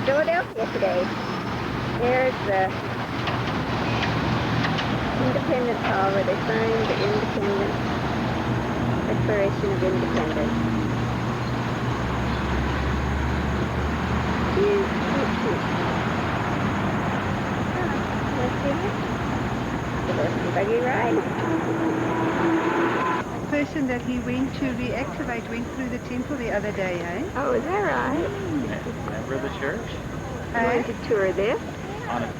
Philadelphia today. There's the Independence Hall where they signed the Declaration of Independence. Let's see it. The horse and buggy ride. The person that he went to reactivate went through the temple the other day, eh? Oh, is that right? Member of the church? You wanted to tour this? On it.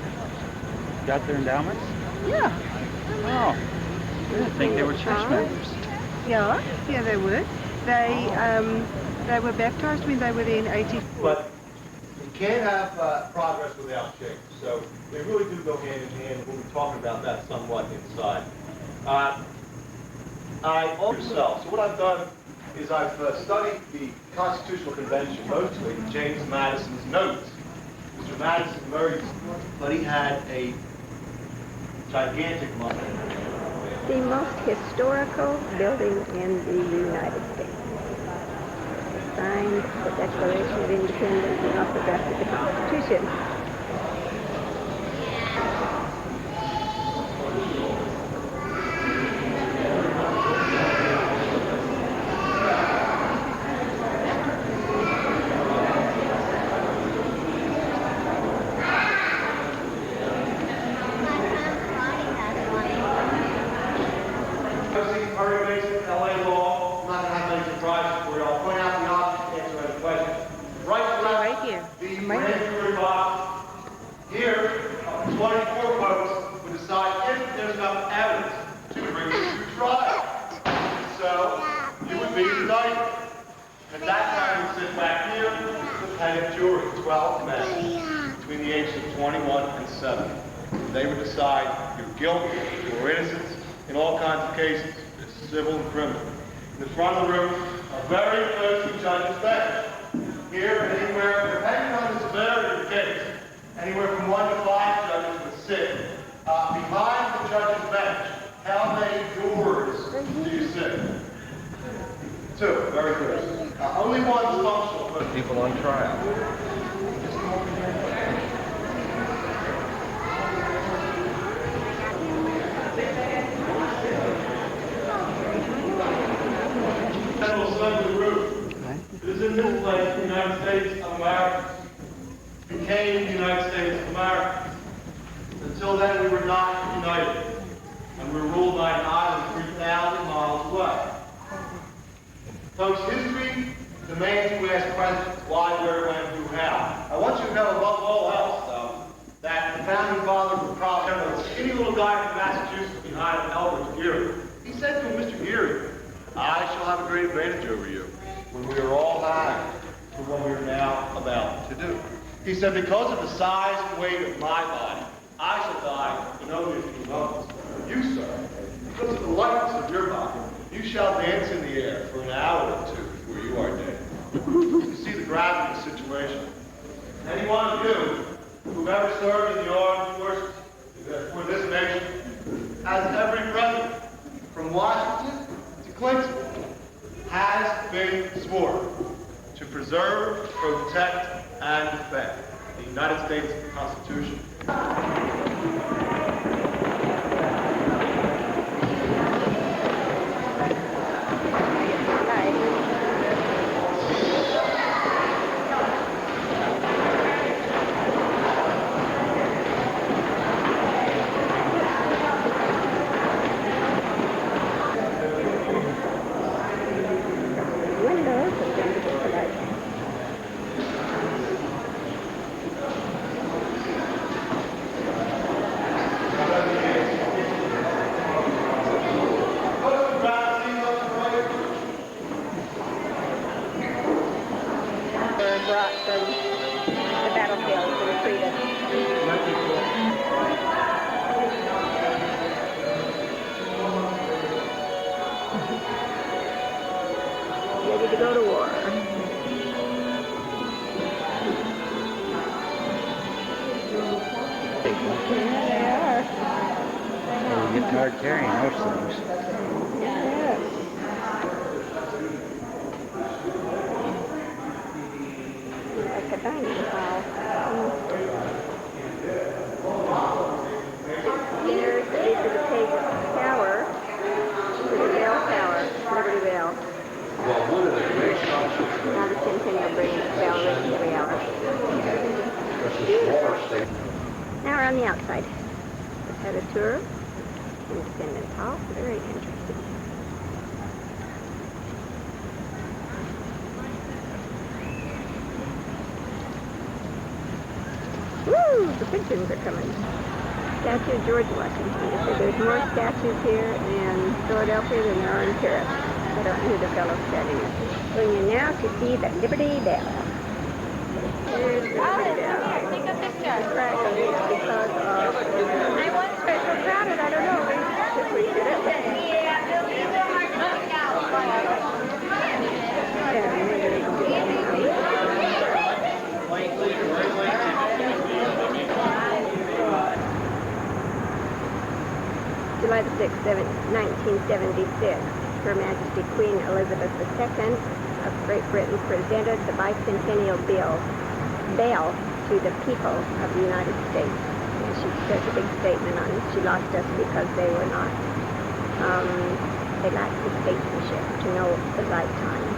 Got their endowments? Yeah. Oh. I didn't think they were church members. Yeah, they were. They were baptized when they were there in 84. But you can't have progress without change. So they really do go hand in hand. We'll be talking about that somewhat inside. So what I've done is I've studied the Constitutional Convention, mostly James Madison's notes. Mr. Madison married, but he had a gigantic money. The most historical building in the United States. Signed the Declaration of Independence and also drafted the Constitution. They would decide your guilt or innocence in all kinds of cases, civil and criminal. In the front of the room, a very close to judge's bench. Here, anywhere, depending on the severity of the case, anywhere from 1 to 5 judges would sit. Behind the judge's bench, how many doors do you sit? 2, very good. Only one's functional. Put people on trial. Sons of the roof. It is in this place the United States of America became the United States of America. Until then, we were not united, and we were ruled by an island 3,000 miles away. Folks, history demands you ask questions: why, where, when, who, how. I want you to know, above all else, though, that the founding fathers were proud of a skinny little guy from Massachusetts behind Albert Geary. He said to him, Mr. Geary, I shall have a great advantage over you when we are all high for what we are now about to do. He said, because of the size and weight of my body, I shall die in only a few moments. You, sir, because of the lightness of your body, you shall dance in the air for an hour or two before you are dead. You see the gravity of the situation. Any one of you who've ever served in the armed forces for this nation has every president, from Washington Clinton, has been sworn to preserve, protect, and defend the United States Constitution. Ready to go to war. You get tired carrying most things. Yes. Like a dinosaur. Kensington Hall. There's the base of the Page Tower, the Bell Tower, Liberty Bell. Now the Centennial brings the bell ringing every hour. Now we're on the outside. Just had a tour. Independence Hall. Very interesting. Woo! The pigeons are coming. Statue of George Washington. They said there's more statues here in Philadelphia than there are in Paris. I don't know who the fellow's standing there. Going in now to see the Liberty Bell. Here's the Liberty Bell. Take a picture. Right, because of... I want special crowded, I don't know. Should we get it? July the 6th, 1976, Her Majesty Queen Elizabeth II of Great Britain presented the bicentennial bell to the people of the United States. And she says a big statement on it. She lost us because they were not, they lacked the statesmanship to know the right time.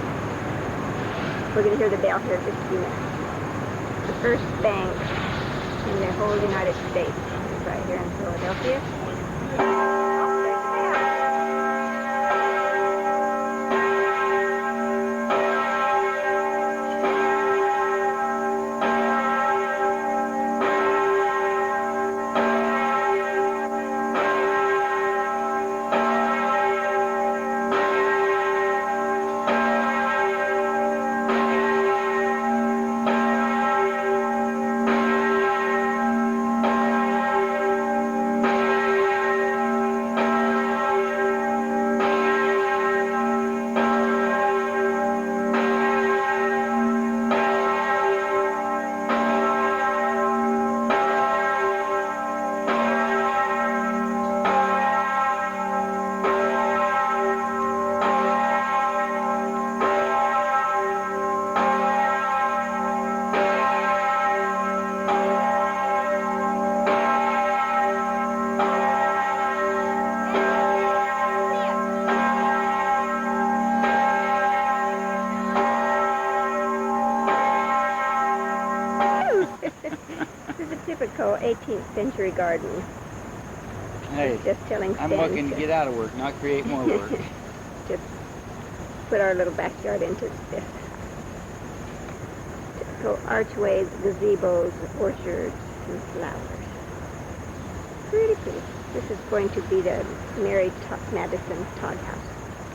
We're going to hear the bell here in just a few minutes. The first bank in the whole United States is right here in Philadelphia. This is a typical 18th century garden. Hey, Just telling I'm Stan looking to get out of work, not create more work. Just put our little backyard into this. Typical archways, gazebos, orchards, and flowers. Pretty pretty. This is going to be the Mary Madison Todd house.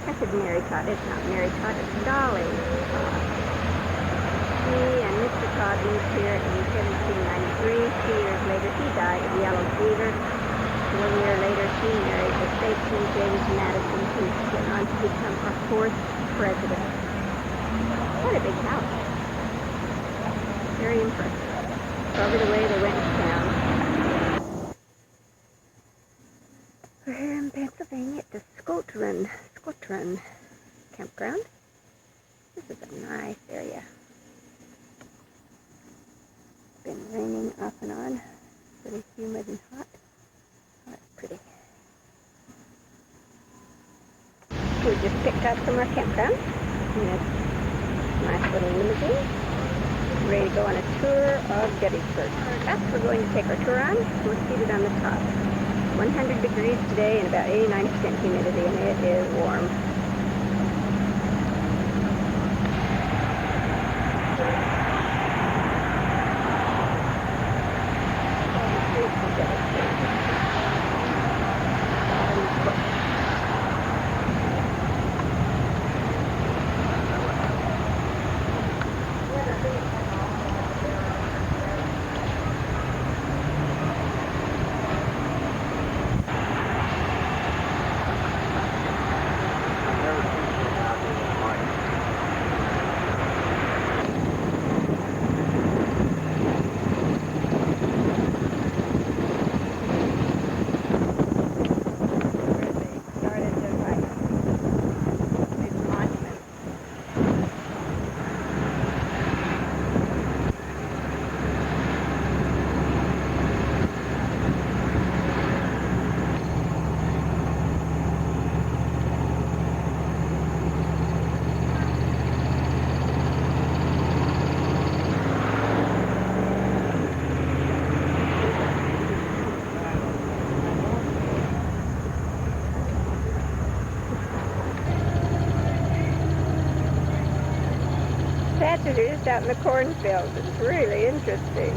I said Mary Todd. It's not Mary Todd, it's Dolly Todd. She and Mr. Todd moved here in 1793. 2 years later, he died of yellow fever. 1 year later, she married the statesman James Madison, who went on to become our 4th president. What a big house. Very impressive. Over the way, they went to town. We're here in Pennsylvania at the Scotron campground. This is a nice area. Been raining off and on. Really humid and hot. Oh, that's pretty. We just picked up from our campground in a nice little limousine. Ready to go on a tour of Gettysburg. That's what we're going to take our tour on. We're seated on the top. 100 degrees today and about 89% humidity, and it is warm. horses are just out in the cornfield. It's really interesting.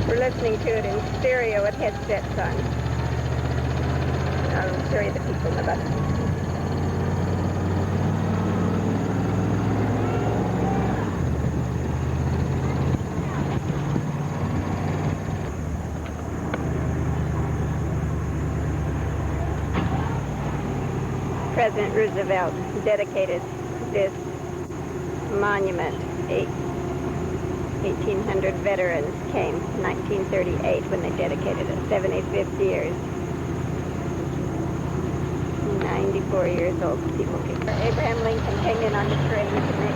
We're listening to it in stereo with headsets on. I'll show you the people in the bus. President Roosevelt dedicated this monument. 1,800 veterans came in 1938 when they dedicated it, 75th years. 94 years old people came. Abraham Lincoln came in on the train to make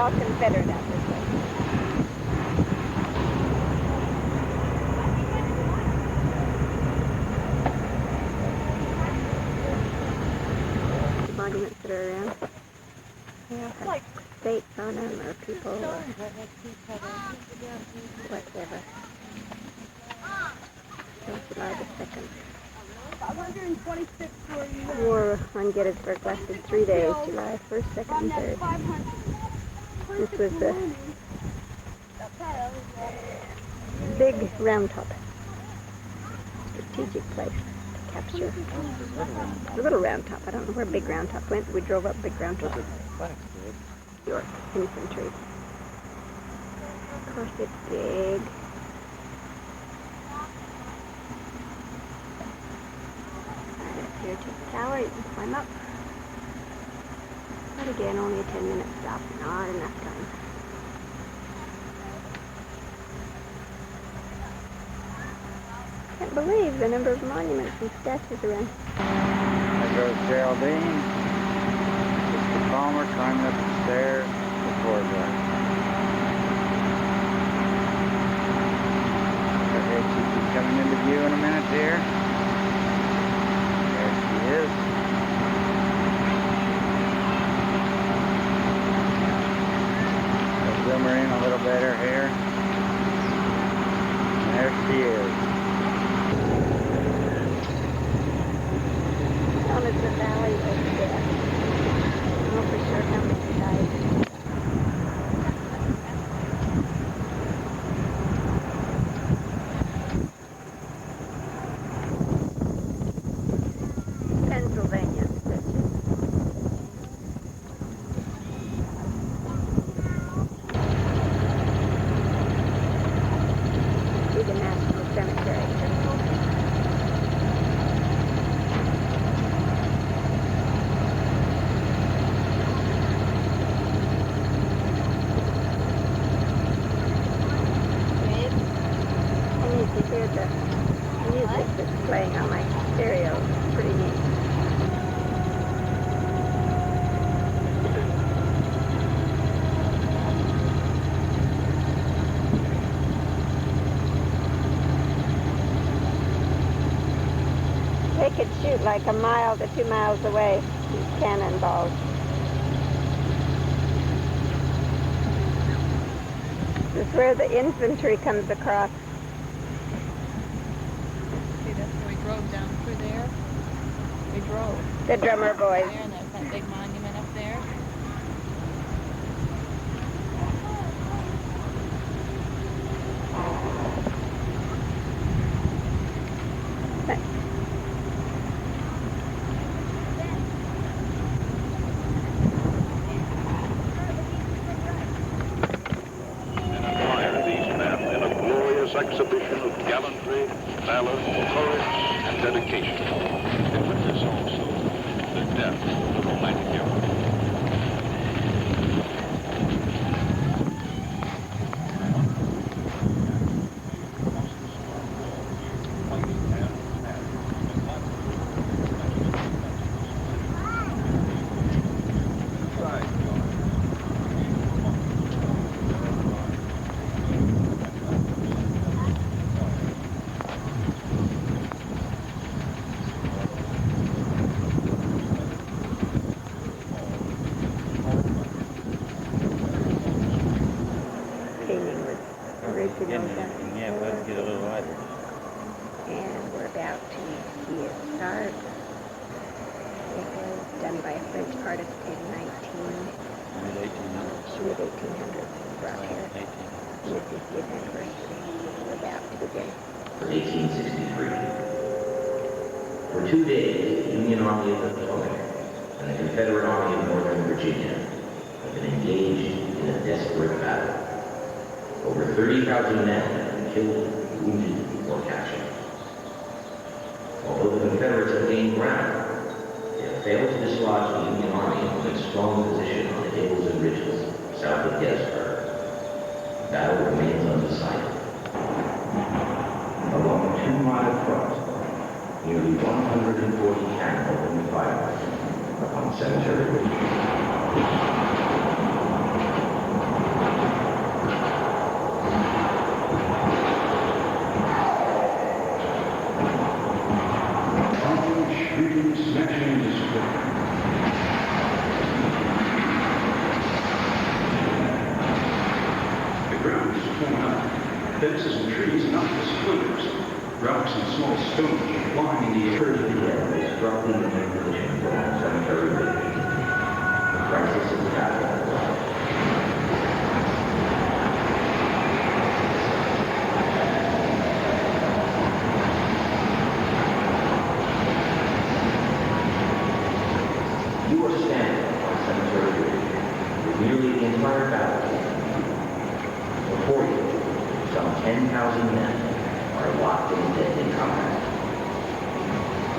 all Confederate out this way. The monuments that are around. They all have dates on them or people or whatever. So July the 2nd. 526 War on Gettysburg lasted 3 days, July 1st, 2nd, and 3rd. This was the big round top. Strategic place to capture. The little round top. I don't know where big round top went. We drove up big round top. York infantry. Of course it's big. Here to the tower, you can climb up. But again, only a 10-minute stop, not enough time. Can't believe the number of monuments and statues around. There goes Geraldine. Mr. Palmer climbing up the stairs before the head should be coming into view in a minute here. Is. I'll zoom her in a little better here. There she is. Known as the Valley of Death. I don't know for sure how many died. playing on my stereo. It's pretty neat. They could shoot like a mile to 2 miles away, these cannonballs. This is where the infantry comes across. See, that's where we drove down through there. We drove. The drummer boys. There, and there's that big monument up there. Exhibition of gallantry, valor, courage, and dedication. It witnessed also the death of the romantic hero. Yeah, let's get a little lighter. And we're about to see it start. It was done by a French artist in mid-1800s. Brought here. And this is the anniversary. We're about to begin. 1863. For 2 days, the Union Army of the Potomac and the Confederate Army of Northern Virginia have been engaged in a desperate battle. Over 30,000 men have been killed, wounded, or captured. Although the Confederates have gained ground, they have failed to dislodge the Union Army from its strong position on the hills and ridges south of Gettysburg. The battle remains undecided. Along a 2-mile front, nearly 140 cannon opened fire upon Cemetery Ridge. Fences and trees, not just splinters. Rocks and small stones flying in the air. The enemy struck the Union position along Cemetery Ridge. The crisis of the battle arrived. You are standing on Cemetery Ridge with nearly the entire battlefield. Before you, some 10,000 men are locked in deadly combat.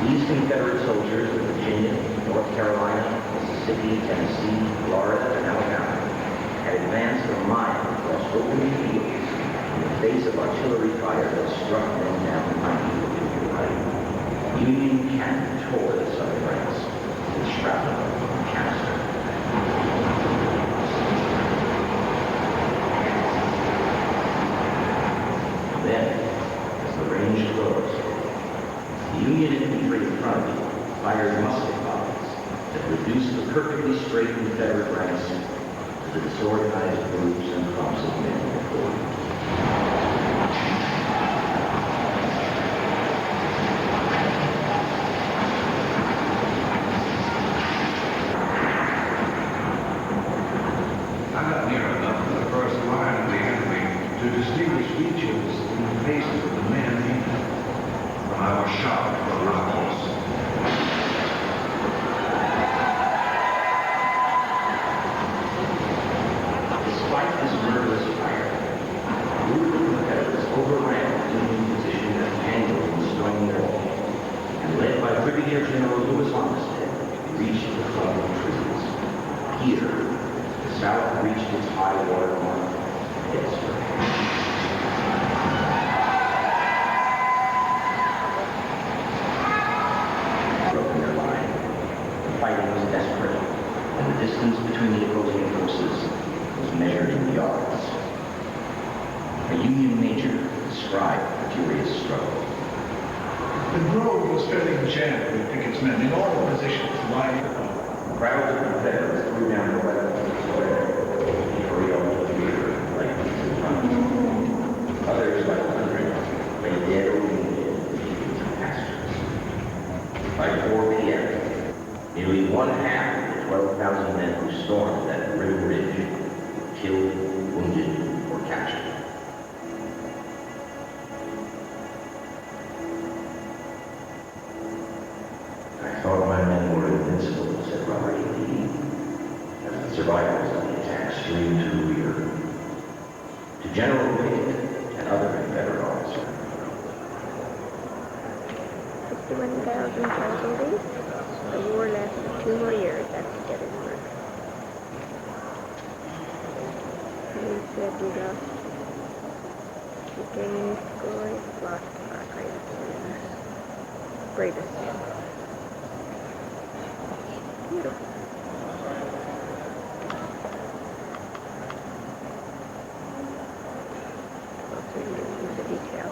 These Confederate soldiers of Virginia, North Carolina, Mississippi, Tennessee, Florida, and Alabama had advanced a mile across open fields in the face of artillery fire that struck them down 90 feet to the right. Union cannon tore the Southern ranks with shrapnel and canister. Then, as the range closed, the Union infantry in front of you fired musket volleys that reduced the perfectly straight Confederate ranks to the disorganized groups and clumps of men before you. I got near enough to the first line of the enemy to distinguish features in the faces of the men when I was shot from my horse. Despite this murderous fire, a group of Confederates overran the Union position at an angle in the stone wall, and led by Brigadier General Lewis Armistead, reached the clump of trees. Here, the South reached its high water mark, Gettysburg. between the opposing forces was measured in yards. A Union major described the furious struggle. The grove was fairly jammed with pickets men in all positions, lying about. Crowds of Confederates threw down the weapons in the square. They hurried off to the rear like beasts in front. Others, by the hundred, lay dead or wounded in the fields and pastures. By 4 p.m., nearly one half of the 12,000 men who stormed that River Ridge were killed, wounded, or captured. I thought my men were invincible, said Robert E. Lee, as the survivors of the attack streamed to the rear. To General Wade and other Confederate officers. 61,000 casualties. The war lasted 2 more years after Gettysburg. He said we lost gained glory, lost our bravest men. Beautiful. Closer into the detail.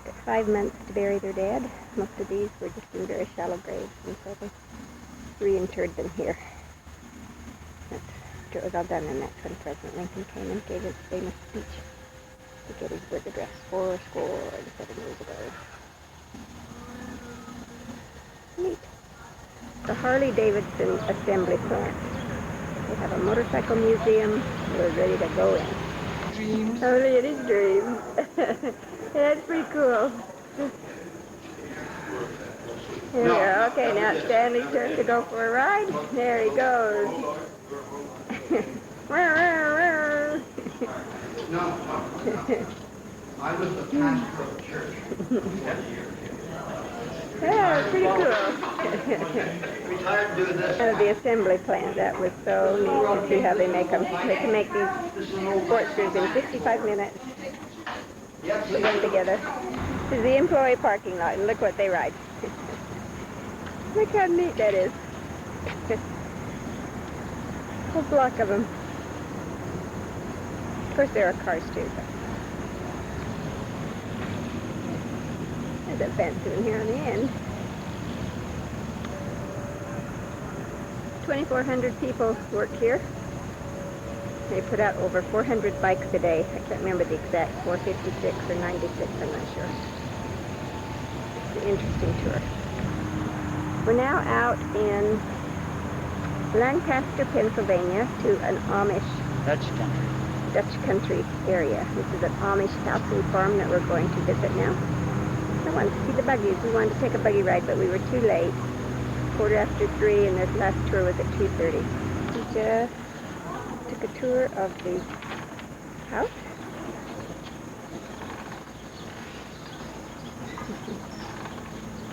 Took 5 months to bury their dead. Most of these were just in very shallow graves, and so they reinterred them here. After it was all done, and that's when President Lincoln came and gave his famous speech, the Gettysburg Address, 70 years ago. Neat. The Harley-Davidson assembly plant. They have a motorcycle museum. We're ready to go in. Dreams. Oh, look at his dreams. That's pretty cool. Here we are. Okay, now it's Stanley's turn to go for a ride. There he goes. No, I was the pastor of the church. Yeah, pretty cool. Retired doing this. The assembly plant, that was so neat to see how they make them. They can make these sports cars in 55 minutes. Put them together. This is the employee parking lot, and look what they ride. Look how neat that is. A whole block of them. Of course, there are cars too. But there's a fence in here on the end. 2,400 people work here. They put out over 400 bikes a day. I can't remember the exact, 456 or 96, I'm not sure. It's an interesting tour. We're now out in Lancaster, Pennsylvania, to an Amish Dutch country area. This is an Amish house and farm that we're going to visit now. I wanted to see the buggies. We wanted to take a buggy ride, but we were too late. 3:15, and this last tour was at 2:30. We just took a tour of the house.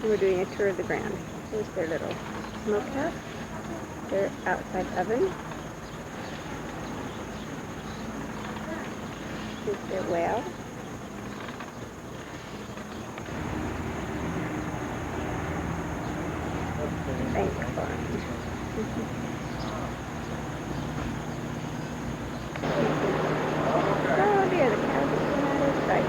And we're doing a tour of the ground. Here's their little smokehouse, their outside oven. Here's their well. Bank farm. Oh dear, the cows are coming out of sight.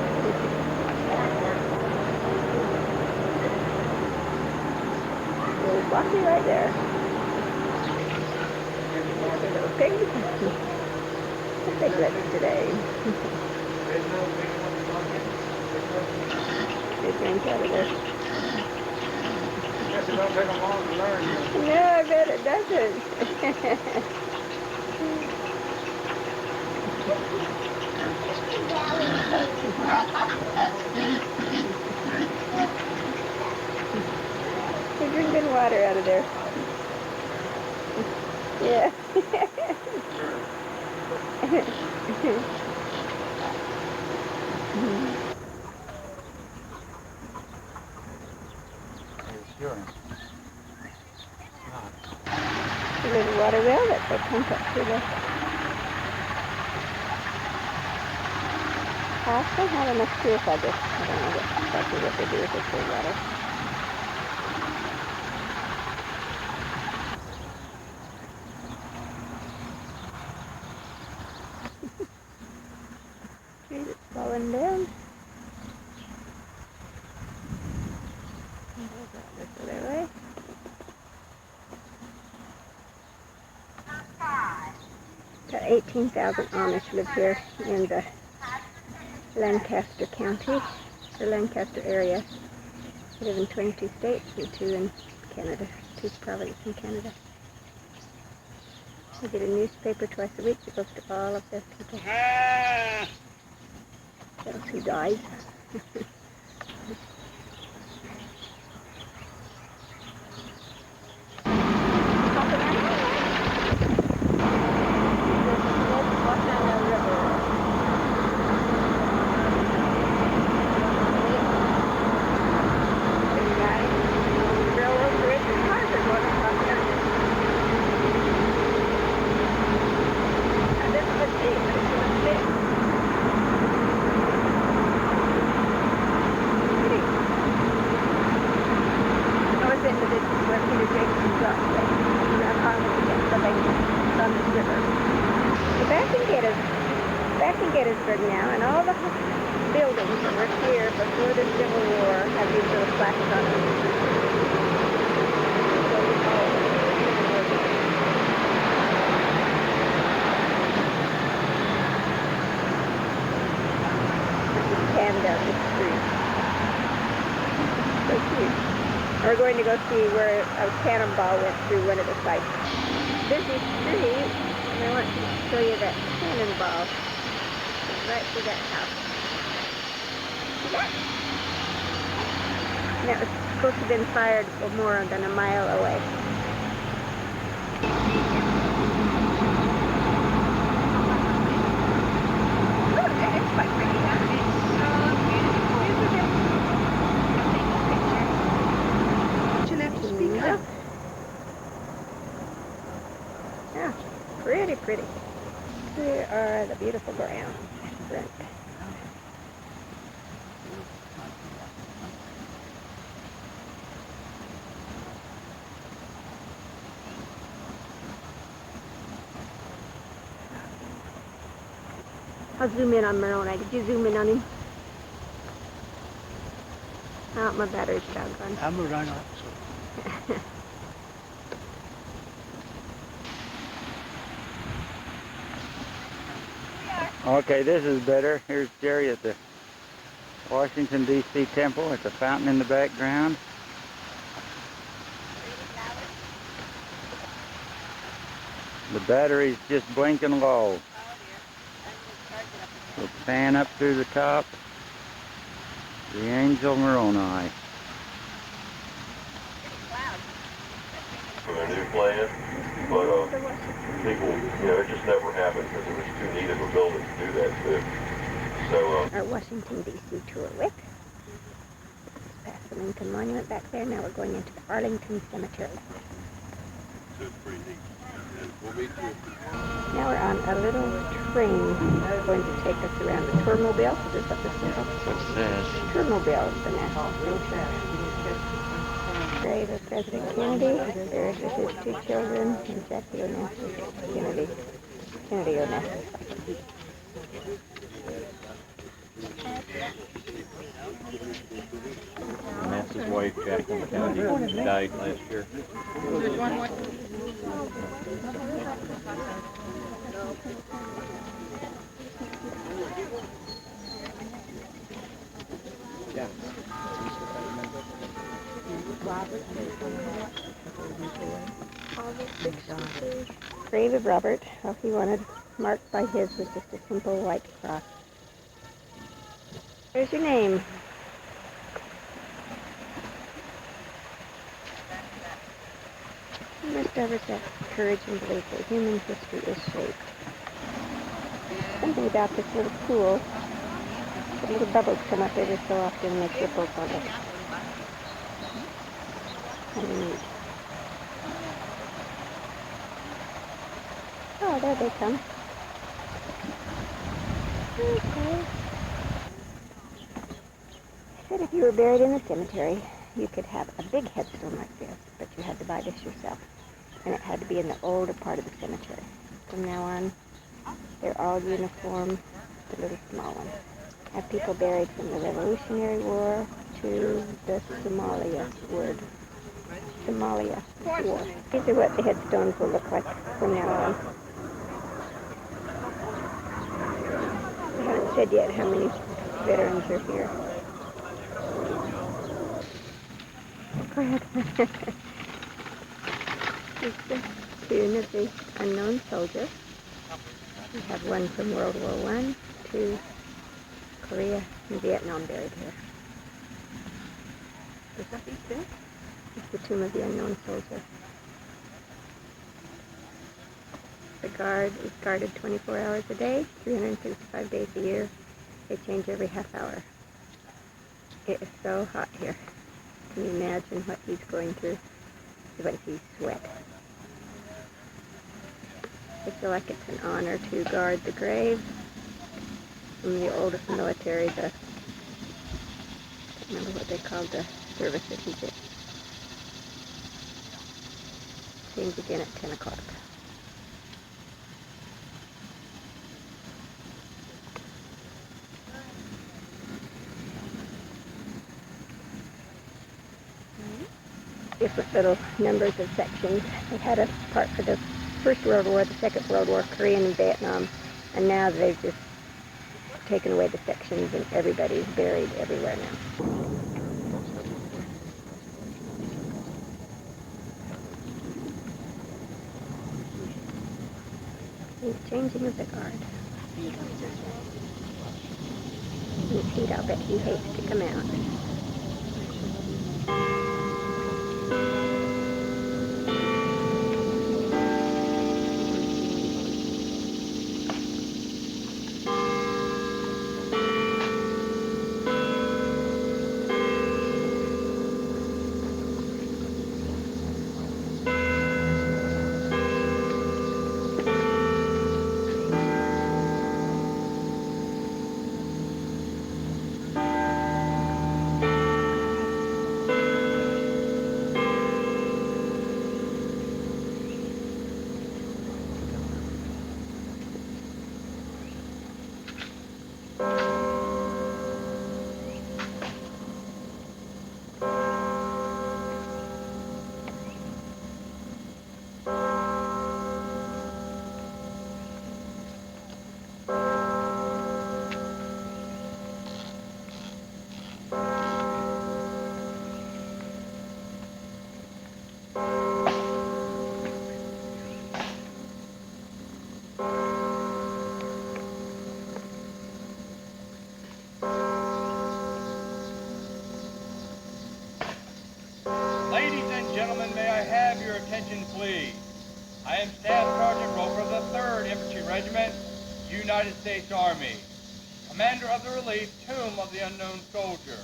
Little Bossy right there. There's a little pig. The piglets today. They drink out of this. It don't take them long to learn. No, I bet it doesn't. They're drinking water out of there. Yeah. Sure. A little water well that they pump up to the house. They have enough purified this. I don't know exactly what they do with this cold water. Tree that's falling down. This other way. About 18,000 Amish live here in the Lancaster County, the Lancaster area. They live in 22 states and 2 in Canada, 2 provinces in Canada. They get a newspaper twice a week that goes to all of the people. Tells who dies. Back in Gettysburg now, and all the buildings that were here before the Civil War have these little plaques on them. This is Canada, the street. So cute. We're going to go see where a cannonball went through one of the sites. Busy street, and I want to show you that cannonball. Right through that house. See that? And that was supposed to have been fired more than a mile away. Oh, it's quite pretty, huh? It's so beautiful. Isn't it? You'll have to speak up. Yeah, pretty, pretty. Here are the beautiful grounds. Right. I'll zoom in on Moroni. Did you zoom in on him? Oh, my battery's doggone. I'm a runner. Okay, this is better. Here's Jerry at the Washington, D.C. temple. It's a fountain in the background. The battery's just blinking low. We'll pan up through the top. The Angel Moroni. For a new plan, but people, it just never happened because it was too neat of a building to do that to. So, our Washington, D.C. tour with. Past the Lincoln Monument back there. Now we're going into the Arlington Cemetery. Now we're on a little train going to take us around the Tourmobile. Is this what this is? What's this? Tourmobile is the national thing. Grave of President Kennedy, buried with his 2 children, and Jackie Onassis Kennedy. Kennedy Onassis. And that's his wife, Jacqueline Kennedy, who died last year. There's one more. Grave of Robert. All he wanted marked by his was just a simple white cross. There's your name. You must ever set courage and belief that human history is shaped. Something about this little pool The little bubbles come up every so often and make ripples on it. Kind of neat. Oh, there they come. Okay. I said if you were buried in the cemetery, you could have a big headstone like this, but you had to buy this yourself. And it had to be in the older part of the cemetery. From now on, they're all uniform, the little small ones. Have people buried from the Revolutionary War to the Somalia War. These are what the headstones will look like from now on. I haven't said yet how many veterans are here. Go ahead. This is the tune of the unknown soldier. We have one from World War I, II, Korea, and Vietnam buried here. Is that these two? It's the tomb of the unknown soldier. The guard is guarded 24 hours a day, 365 days a year. They change every half hour. It is so hot here. Can you imagine what he's going through? What he sweat. I feel like it's an honor to guard the grave from the oldest military, I can't remember what they called the service that he did. Change again at 10 o'clock. Different little numbers of sections. They had a part for the First World War, the Second World War, Korean and Vietnam, and now they've just taken away the sections and everybody's buried everywhere now. He's changing of the guard. In the heat, I'll bet he hates to come out. Ladies and gentlemen, may I have your attention, please? I am Staff Sergeant Roper of the 3rd Infantry Regiment, United States Army, commander of the relief Tomb of the Unknown Soldier.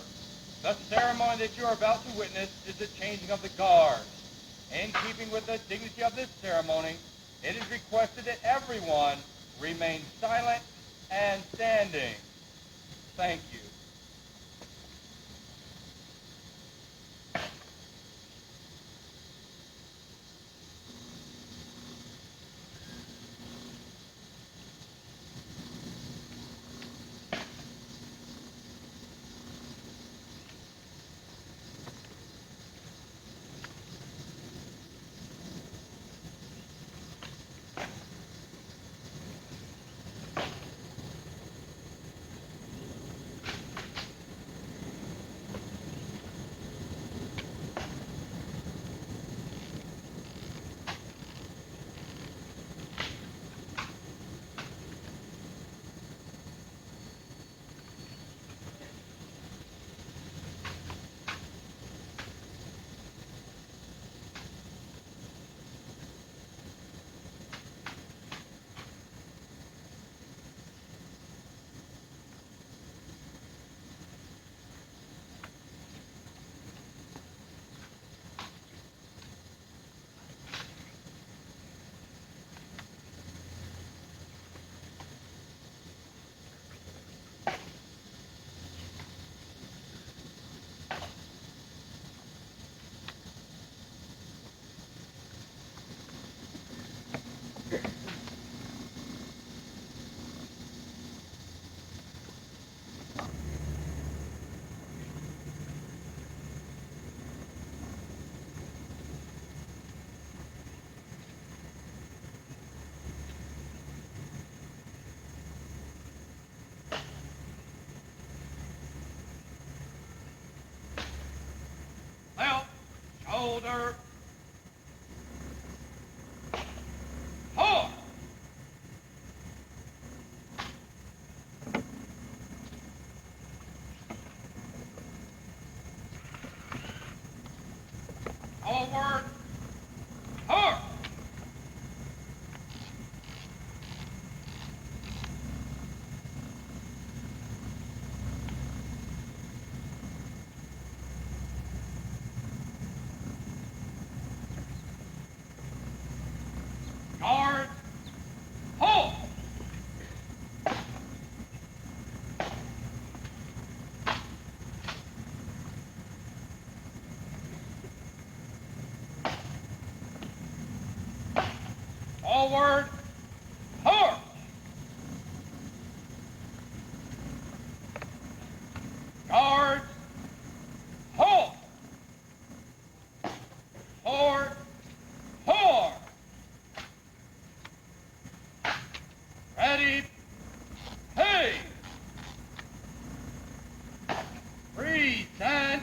The ceremony that you are about to witness is the changing of the guard. In keeping with the dignity of this ceremony, it is requested that everyone remain silent and standing. Thank you. shoulder. Horse. Forward. Horse. Guard. Halt. Forward. Horse. Guard. Halt. Forward. Horse. Ready. Hey. Freeze and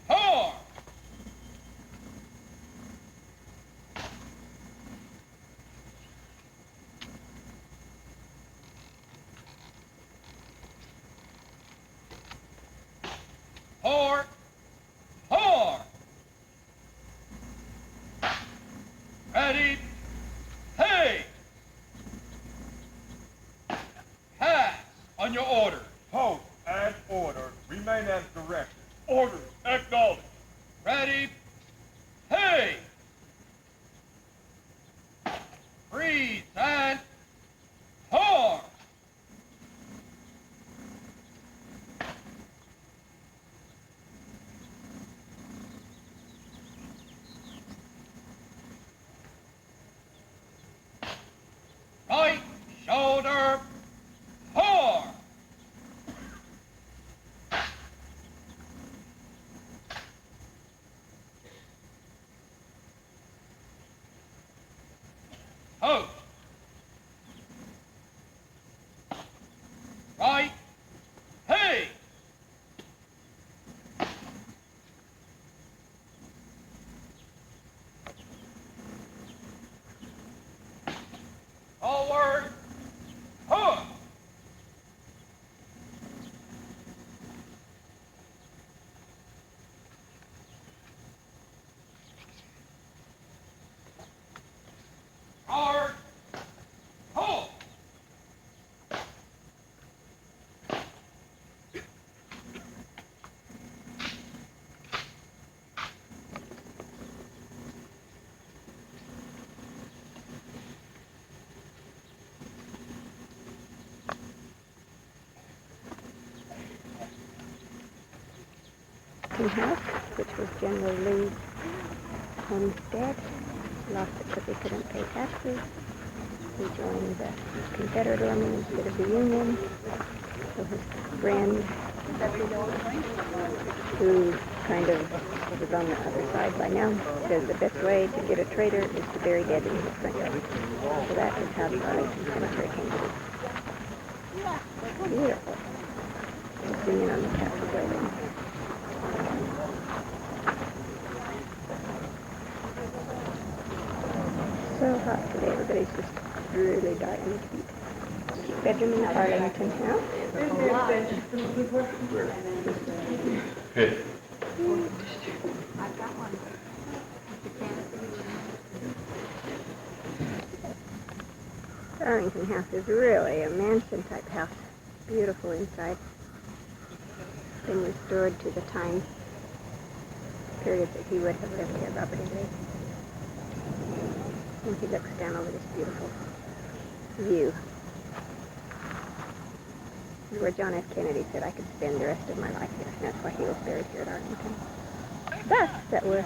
horse. Horse. Horse. Ready. Hey. Pass on your orders. Post as ordered. Remain as directed. Orders acknowledged. Ready. Hey. Freeze and horse. Right shoulder. Horse. Post. Right. Hey. Forward. Huh. Guard. Halt. House, which was General Lee's homestead. Lost it because he couldn't pay taxes. He joined the Confederate Army instead of the Union. So his friend, who kind of was on the other side by now, says the best way to get a traitor is to bury dead in his front yard. So that is how the Arlington Cemetery came to be. Beautiful. Just leaning on the Capitol building. So hot today, everybody's just really dying to eat. Bedroom in the Arlington house. Good. The Arlington house is really a mansion type house. Beautiful inside. Been restored to the time period that he would have lived here, Robert E. Lee. And he looks down over this beautiful view. Where John F. Kennedy said I could spend the rest of my life here. That's why he was buried here at Arlington. Bus that we're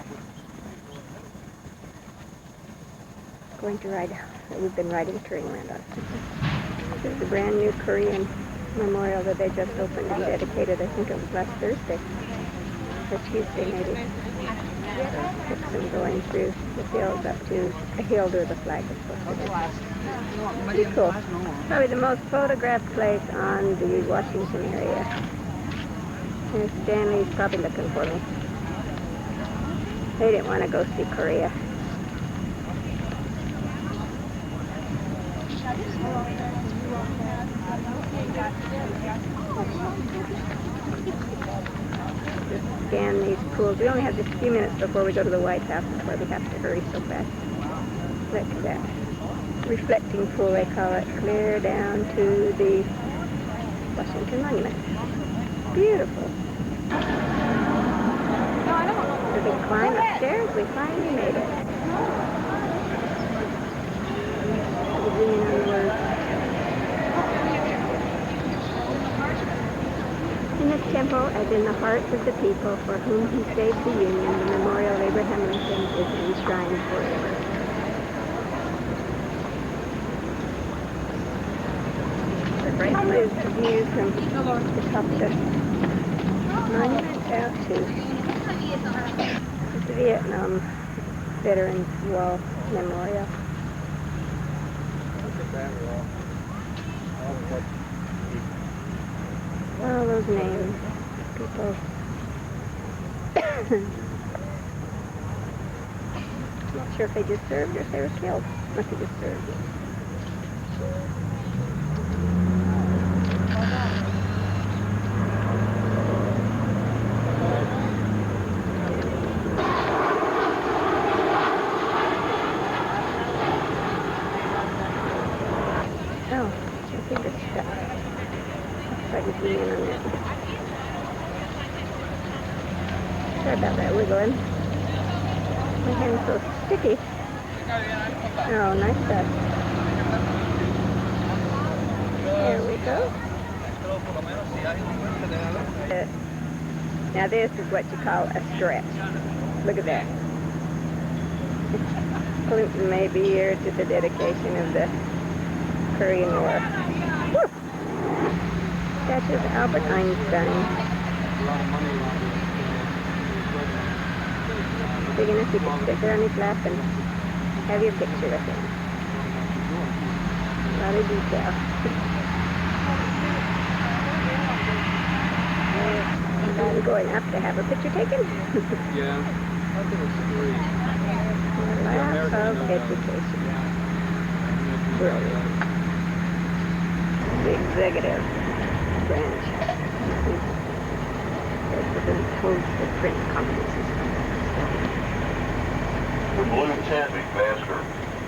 going to ride, that we've been riding touring around Arlington. This is the brand new Korean memorial that they just opened and dedicated, I think it was last Thursday. Or Tuesday maybe. Took some going through the fields up to a hill where the flag was posted. Pretty cool. Probably the most photographed place on the Washington area. There's Stanley's probably looking for me. They didn't want to go see Korea. Just scan these pools. We only have just a few minutes before we go to the White House. That's why we have to hurry so fast. Look at that. Reflecting pool, they call it. Clear down to the Washington Monument. Beautiful. As we climb upstairs, we finally made it. Zoom in on the words. In the temple, as in the hearts of the people for whom he saved the Union, the memorial of Abraham Lincoln is enshrined forever. Here's the view from the top of the monument out to the Vietnam Veterans Wall Memorial. All those names, people. Not sure if they just served or if they were killed. Must have just served. Sorry about that wiggling. My hand's so sticky. Oh, nice stuff. There we go. Now this is what you call a stretch. Look at that. Clinton may be here to the dedication of the Korean War. Woo! Statue of Albert Einstein. Big enough you can stick it on his lap and have your picture with him. A lot of detail. I'm going up to have a picture taken. Yeah, I think it's great. Lap of education. Brilliant. The executive branch. President holds the print conferences. The blue tent be faster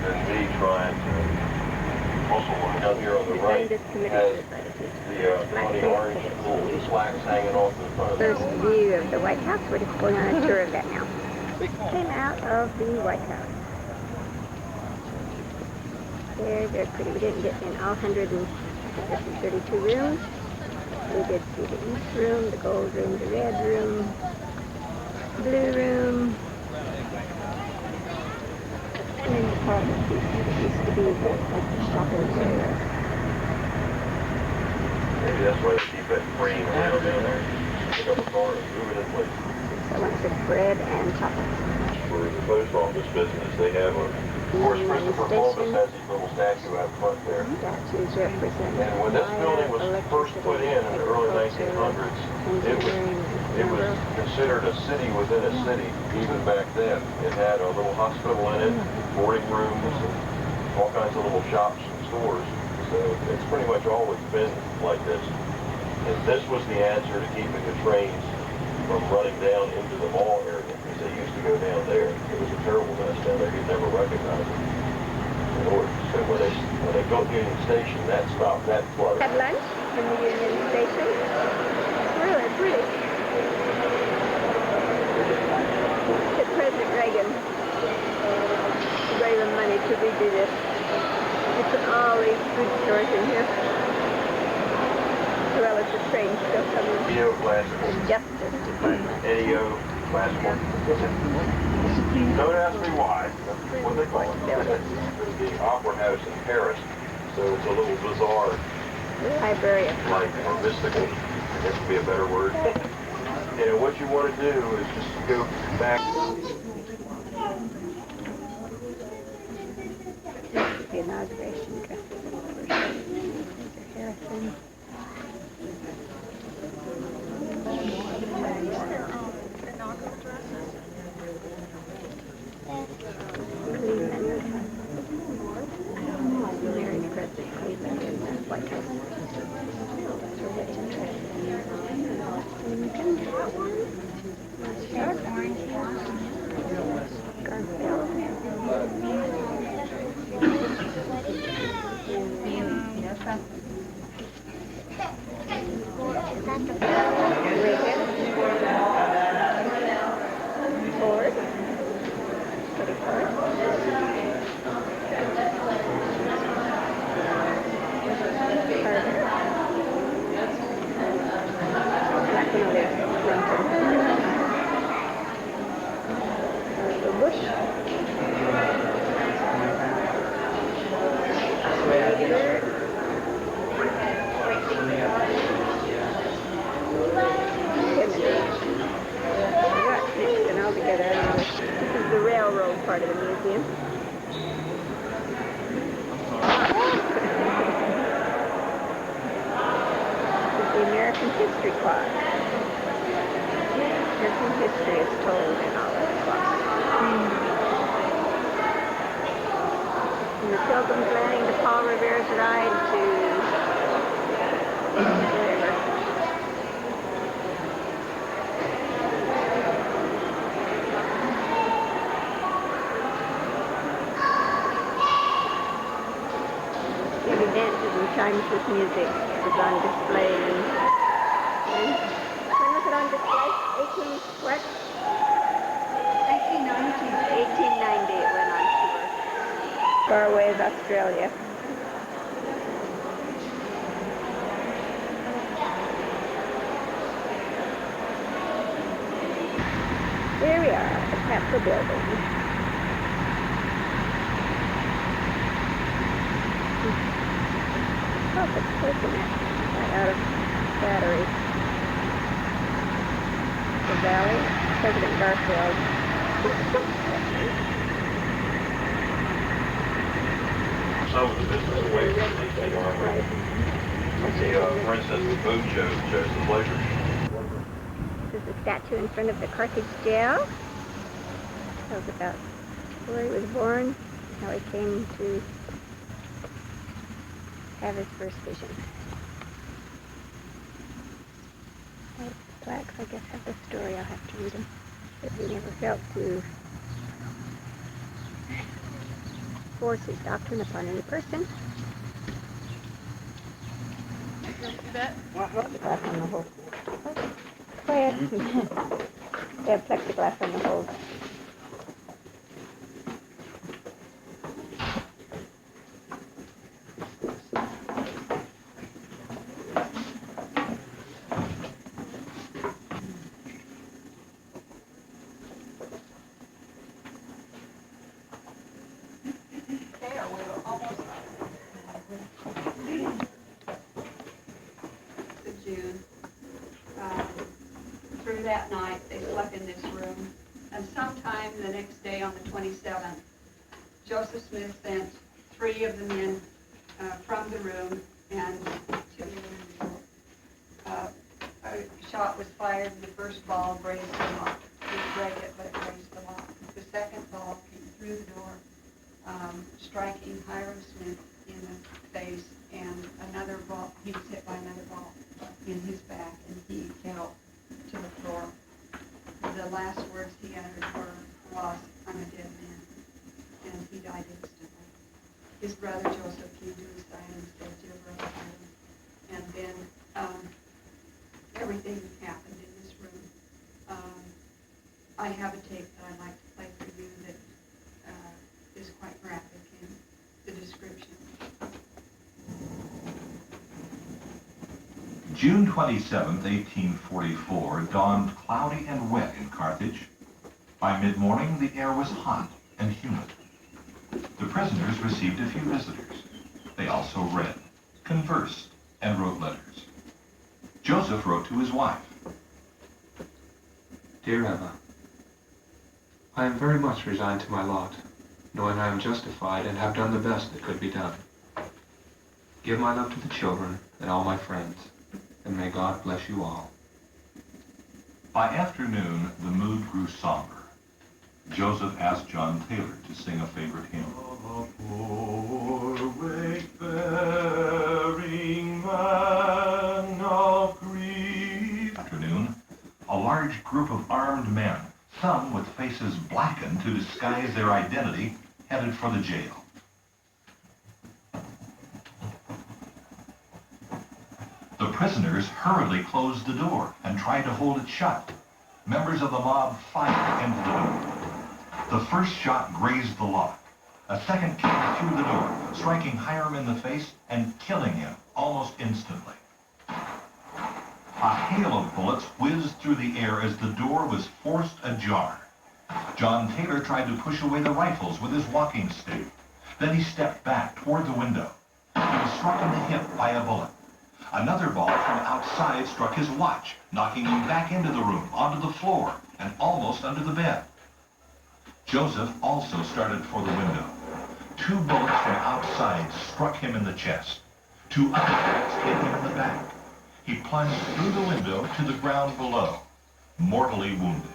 than me trying to muscle one. Down here on the right has the funny orange little slacks hanging off the front of the First view of the White House. We're just going on a tour of that now. Came out of the White House. Very pretty. We didn't get in all 132 rooms. We did see the East Room, the Gold Room, the Red Room, Blue Room, and then the part that used to be the shopping center. Maybe that's why they keep that frame around down there. Pick up a car and move it in place. So lots of bread and chocolate. For the post office business, they have a... Of course, Christopher Columbus has his little statue out front there. Statues represent. And when this building was first put in the early 1900s, it was considered a city within a city, even back then. It had a little hospital in it, boarding rooms, and all kinds of little shops and stores. So it's pretty much always been like this. And this was the answer to keeping the trains from running down into the mall area, because they used to go down there. It was a terrible mess down there. You'd never recognize it. So when they built Union Station, that stopped that flood. Had lunch in the Union Station. Really pretty. President Reagan gave him money to redo this. They put all these food stores in here, as well as the train still coming. EO classical. Justice Department. EO classical. Don't ask me why. That's what they call it. The Opera House in Paris, so it's a little bizarre. Library of Like, or mystical, I guess would be a better word. And what you want to do is just go back. This is the inauguration dresses. Harrison. Ford. Pretty Ford. Bush. Mixed and all together. This is the railroad part of the museum. This is the American History Clock. American history is told in all this clock. From the Pilgrim's Landing to Paul Revere's ride to wherever. Every dances and chimes with music was on display. When was it on display? 1890 it went on tour. Far away as Australia. Here we are at the Capitol building. Oh, it's coconut. Right out of battery. The Valley, President Garfield. Some of the business away from the armory. For instance, the boat shows the pleasure. This is the statue in front of the Cartheridge jail. Tells about where he was born, how he came to have his first vision. The plaques, I guess, have the story. I'll have to read them. But he never felt to force his doctrine upon any person. Plexiglass on the hole. Go ahead. They have plexiglass on the hole. That night, they slept in this room, and sometime the next day on the 27th, Joseph Smith sent 3 of the men from the room, and a shot was fired, and the first ball grazed the lock. It broke it, but it grazed the lock. The second ball came through the door, striking Hiram Smith in the face, and another ball, he was hit by another ball in his back, and he fell to the floor. The last words he uttered was, "I'm a dead man," and he died instantly. His brother Joseph came to his side and said, "Dear brother Hiram," and then everything happened in this room. I have a tape that I'd like to play for you that is quite graphic in the description. June 27, 1844, dawned cloudy and wet in Carthage. By mid-morning, the air was hot and humid. The prisoners received a few visitors. They also read, conversed, and wrote letters. Joseph wrote to his wife. Dear Emma, I am very much resigned to my lot, knowing I am justified and have done the best that could be done. Give my love to the children and all my friends, and may God bless you all. By afternoon, the mood grew somber. Joseph asked John Taylor to sing a favorite hymn. Poor wayfaring man of grief. Afternoon, a large group of armed men, some with faces blackened to disguise their identity, headed for the jail. Prisoners hurriedly closed the door and tried to hold it shut. Members of the mob fired into the door. The first shot grazed the lock. A second came through the door, striking Hiram in the face and killing him almost instantly. A hail of bullets whizzed through the air as the door was forced ajar. John Taylor tried to push away the rifles with his walking stick. Then he stepped back toward the window. He was struck in the hip by a bullet. Another ball from outside struck his watch, knocking him back into the room, onto the floor, and almost under the bed. Joseph also started for the window. 2 bullets from outside struck him in the chest. 2 other bullets hit him in the back. He plunged through the window to the ground below, mortally wounded.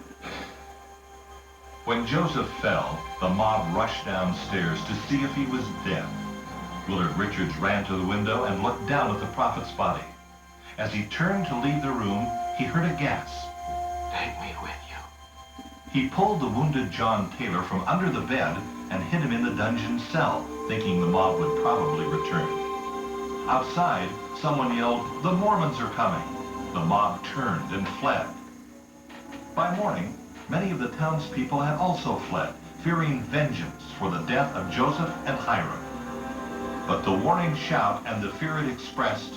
When Joseph fell, the mob rushed downstairs to see if he was dead. Willard Richards ran to the window and looked down at the prophet's body. As he turned to leave the room, he heard a gasp. "Take me with you." He pulled the wounded John Taylor from under the bed and hid him in the dungeon cell, thinking the mob would probably return. Outside, someone yelled, "The Mormons are coming!" The mob turned and fled. By morning, many of the townspeople had also fled, fearing vengeance for the death of Joseph and Hiram. But the warning shout and the fear it expressed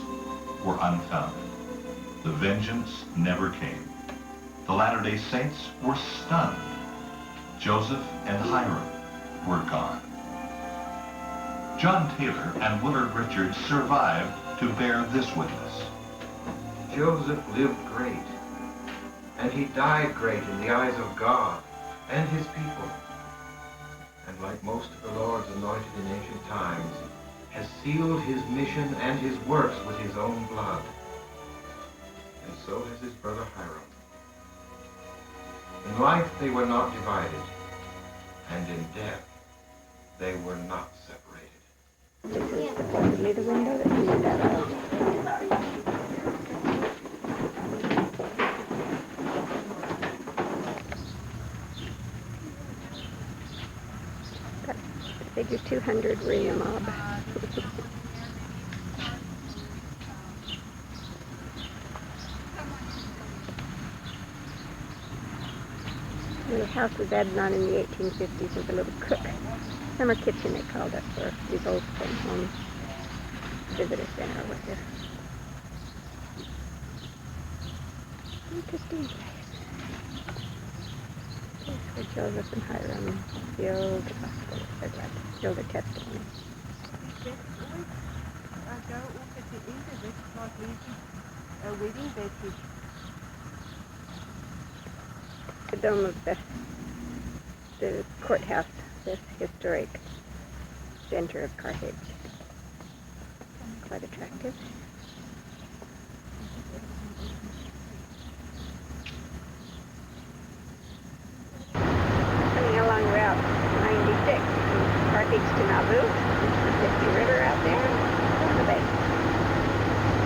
were unfounded. The vengeance never came. The Latter-day Saints were stunned. Joseph and Hiram were gone. John Taylor and Willard Richards survived to bear this witness. Joseph lived great, and he died great in the eyes of God and his people. And like most of the Lord's anointed in ancient times, has sealed his mission and his works with his own blood. And so has his brother Hiram. In life they were not divided, and in death they were not separated. This is supposedly the window that we moved out of. Figure 200 were in the mob. The little house was added on in the 1850s with a little cook. Summer kitchen, they called it, for these old home visitor center over here. Interesting place. Place where Joseph and Hiram filled the gospel, filled the testimony. The dome of the courthouse, this historic center of Cartheridge. Quite attractive. Coming along Route 96 from Carthage to Nauvoo, the Mississippi River out there, on the bay.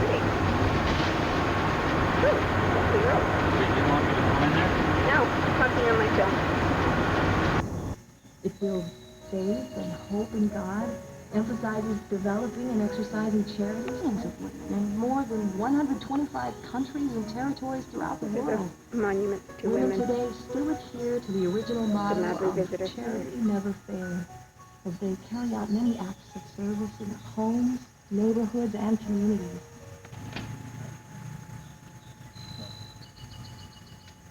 Pretty. Ooh, lovely road. You want me to come in there? No, I'm talking on my phone. It builds faith and hope in God, emphasizes developing and exercising charity in more than 125 countries and territories throughout the world. Monument to women. Today still adhere to the original motto of visitor charity never failing, as they carry out many acts of service in homes, neighborhoods, and communities.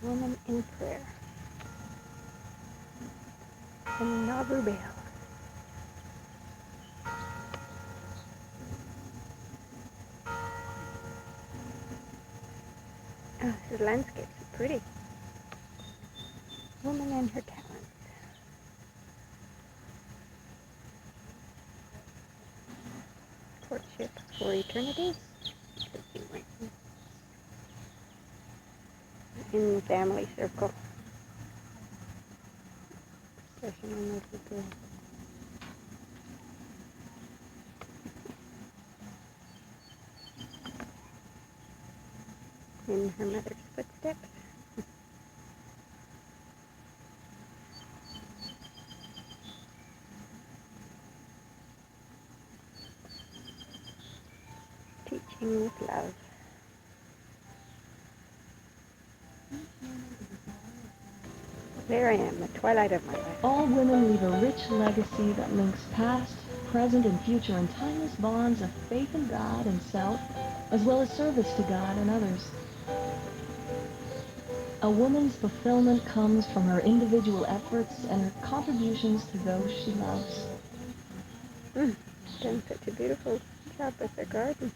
Woman in prayer. And Nauvoo Bell. Oh, this landscape's so pretty. Woman and her talents. Courtship for eternity. In the family circle. Expression on those people. In her mother's footsteps. Teaching with love. there I am, the twilight of my life. All women leave a rich legacy that links past, present, and future in timeless bonds of faith in God and self, as well as service to God and others. A woman's fulfillment comes from her individual efforts and her contributions to those she loves. Done such a beautiful job with the garden.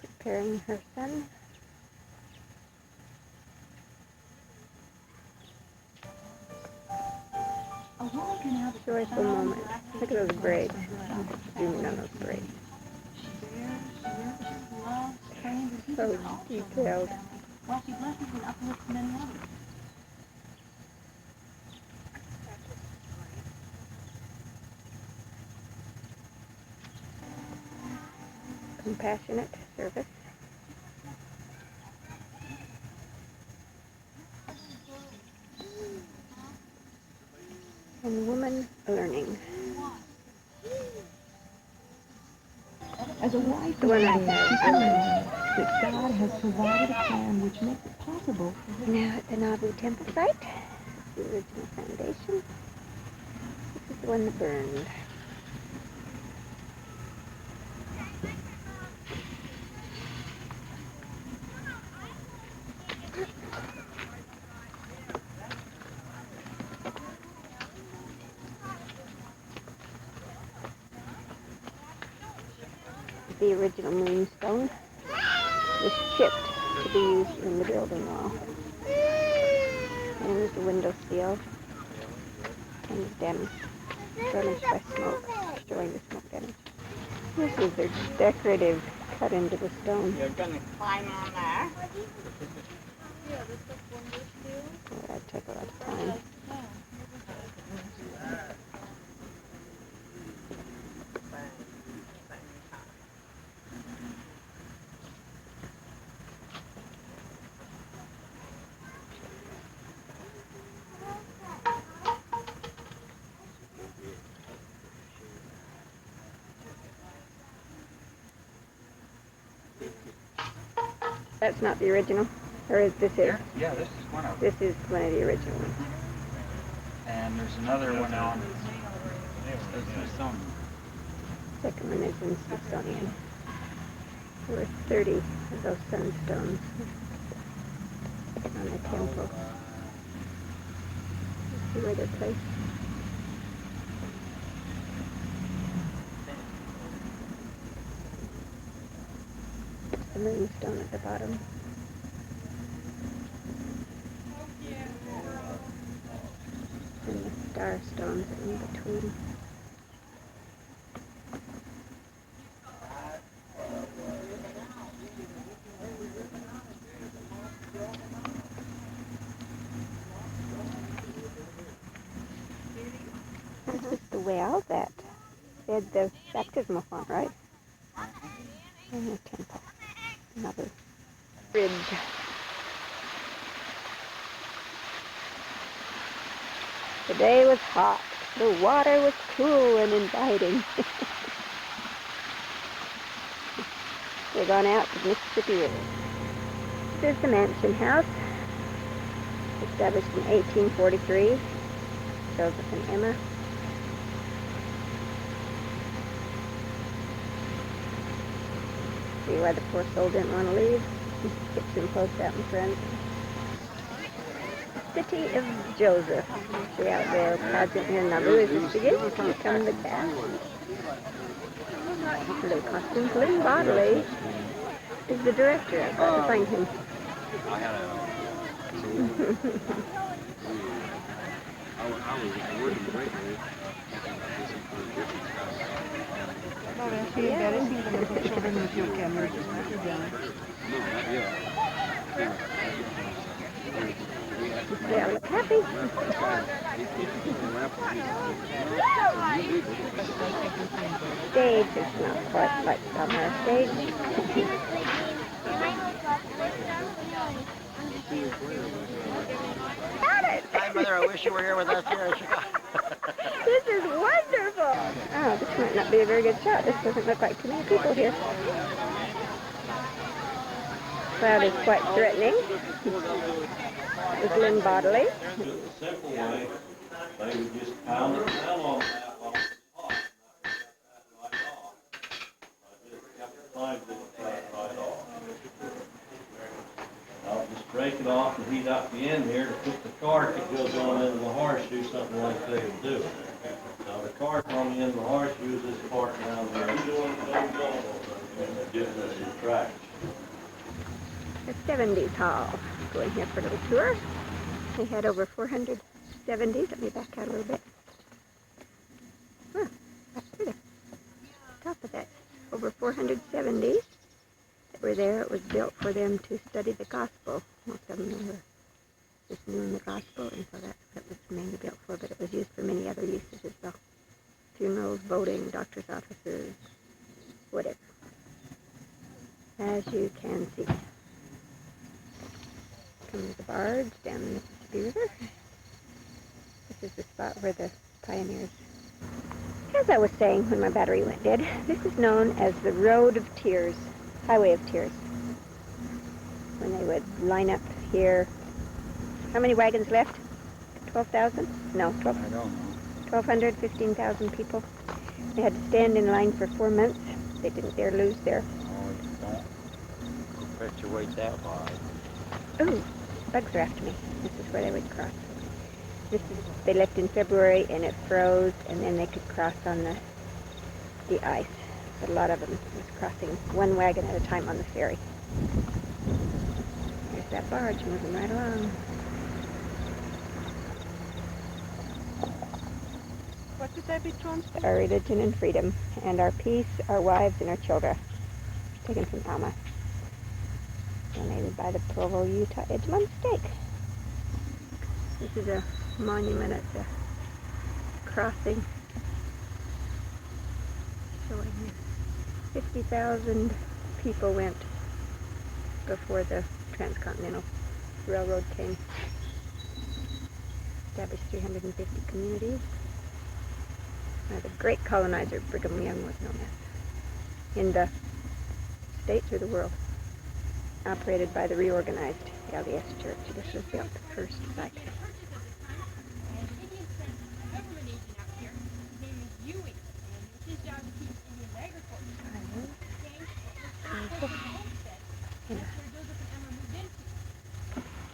Preparing her son. Joyful moment. Look at those braids. Zoom in on those braids. So detailed. While she blesses and uplifts many others. Compassionate service. And woman learning. As a wife, The one I have. that God has provided a plan which makes it possible. Now at the Nauvoo temple site, the original foundation. This is the one that burned. The original moonstone was chipped to be used in the building wall. And there's the window seal and damaged by smoke, showing the smoke damage. This is their decorative cut into the stone. You're gonna climb on there. Oh, that'd take a lot of time. That's not the original, or is this it? Yeah, this is one of them. This is one of the original ones. And there's another one on the Smithsonian. Second one is in Smithsonian. There were 30 of those sunstones on the temple. Let's see where they're placed. The moonstone at the bottom. And the star stones in between. This is the well that they had the baptismal font, right? In the temple. Another bridge. The day was hot. The water was cool and inviting. They've gone out to the Mississippi River. This is the mansion house, established in 1843. Joseph and Emma. See why the poor soul didn't want to leave. Gets him close out in front. City of Joseph. The outdoor pageant here in Nauvoo is just beginning to become the cast. Little costumes. Lynn Bodley is the director. I've got to find him. Not actually embarrassing them to children with your camera. Just put it down. Yeah, look happy. Stage is not quite like summer stage. Got it! Hi, Mother. I wish you were here with us here in Chicago. This is wonderful! Oh, this might not be a very good shot. This doesn't look like too many people here. cloud is quite threatening. With Lynn Bodley. Do it the simple way. They would just pound it down on that while it was hot, and that would cut that right off. I just kept trying to cut it right off. I'll just break it off and heat up the end here to put the cart that goes on into the horseshoe, something like they would do. Now the cart on the end of the horseshoe is this part down there. And it gives us your tracks. The 70s Hall. Go in here for a little tour. They had over 400 70s. Let me back out a little bit. Huh, that's pretty. Top of that, over 400 70s that were there. It was built for them to study the gospel. Most of them were just new in the gospel, and so that was mainly built for, but it was used for many other uses as well. Funerals, voting, doctor's offices, whatever. As you can see. Comes the barge down the Mississippi River. This is the spot where the pioneers, as I was saying when my battery went dead, this is known as the Road of Tears, Highway of Tears. When they would line up here, how many wagons left? 12,000? No, 12. I don't know. 1,200, 15,000 people. They had to stand in line for 4 months. They didn't dare lose their... No, don't perpetuate that lie. Ooh, bugs are after me. This is where they would cross. They left in February and it froze, and then they could cross on the ice. But a lot of them was crossing one wagon at a time on the ferry. There's that barge moving right along. What would they be transporting? Our religion and freedom, and our peace, our wives, and our children. Taken from Alma. Donated by the Provo, Utah Edgemont Stake. This is a monument at the crossing. Showing here. 50,000 people went before the Transcontinental Railroad came. Established 350 communities. The great colonizer Brigham Young was known as. In the States or the world. Operated by the reorganized LDS Church. This was built the first site.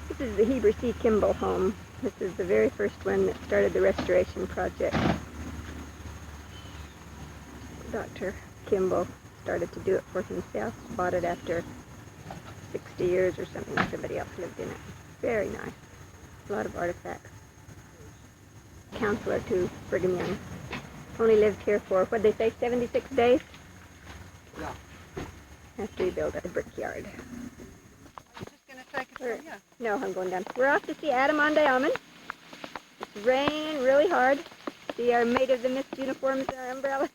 This is the Heber C. Kimball home. This is the very first one that started the restoration project. Dr. Kimball started to do it for himself, bought it after 60 years or something. Somebody else lived in it. Very nice. A lot of artifacts. Counselor to Brigham Young. Only lived here for, what'd they say, 76 days? Yeah. After he built a brickyard. I'm just going to take it from here. No, I'm going down. We're off to see Adam on Diamond. It's raining really hard. See our Maid of the Mist uniforms and our umbrella.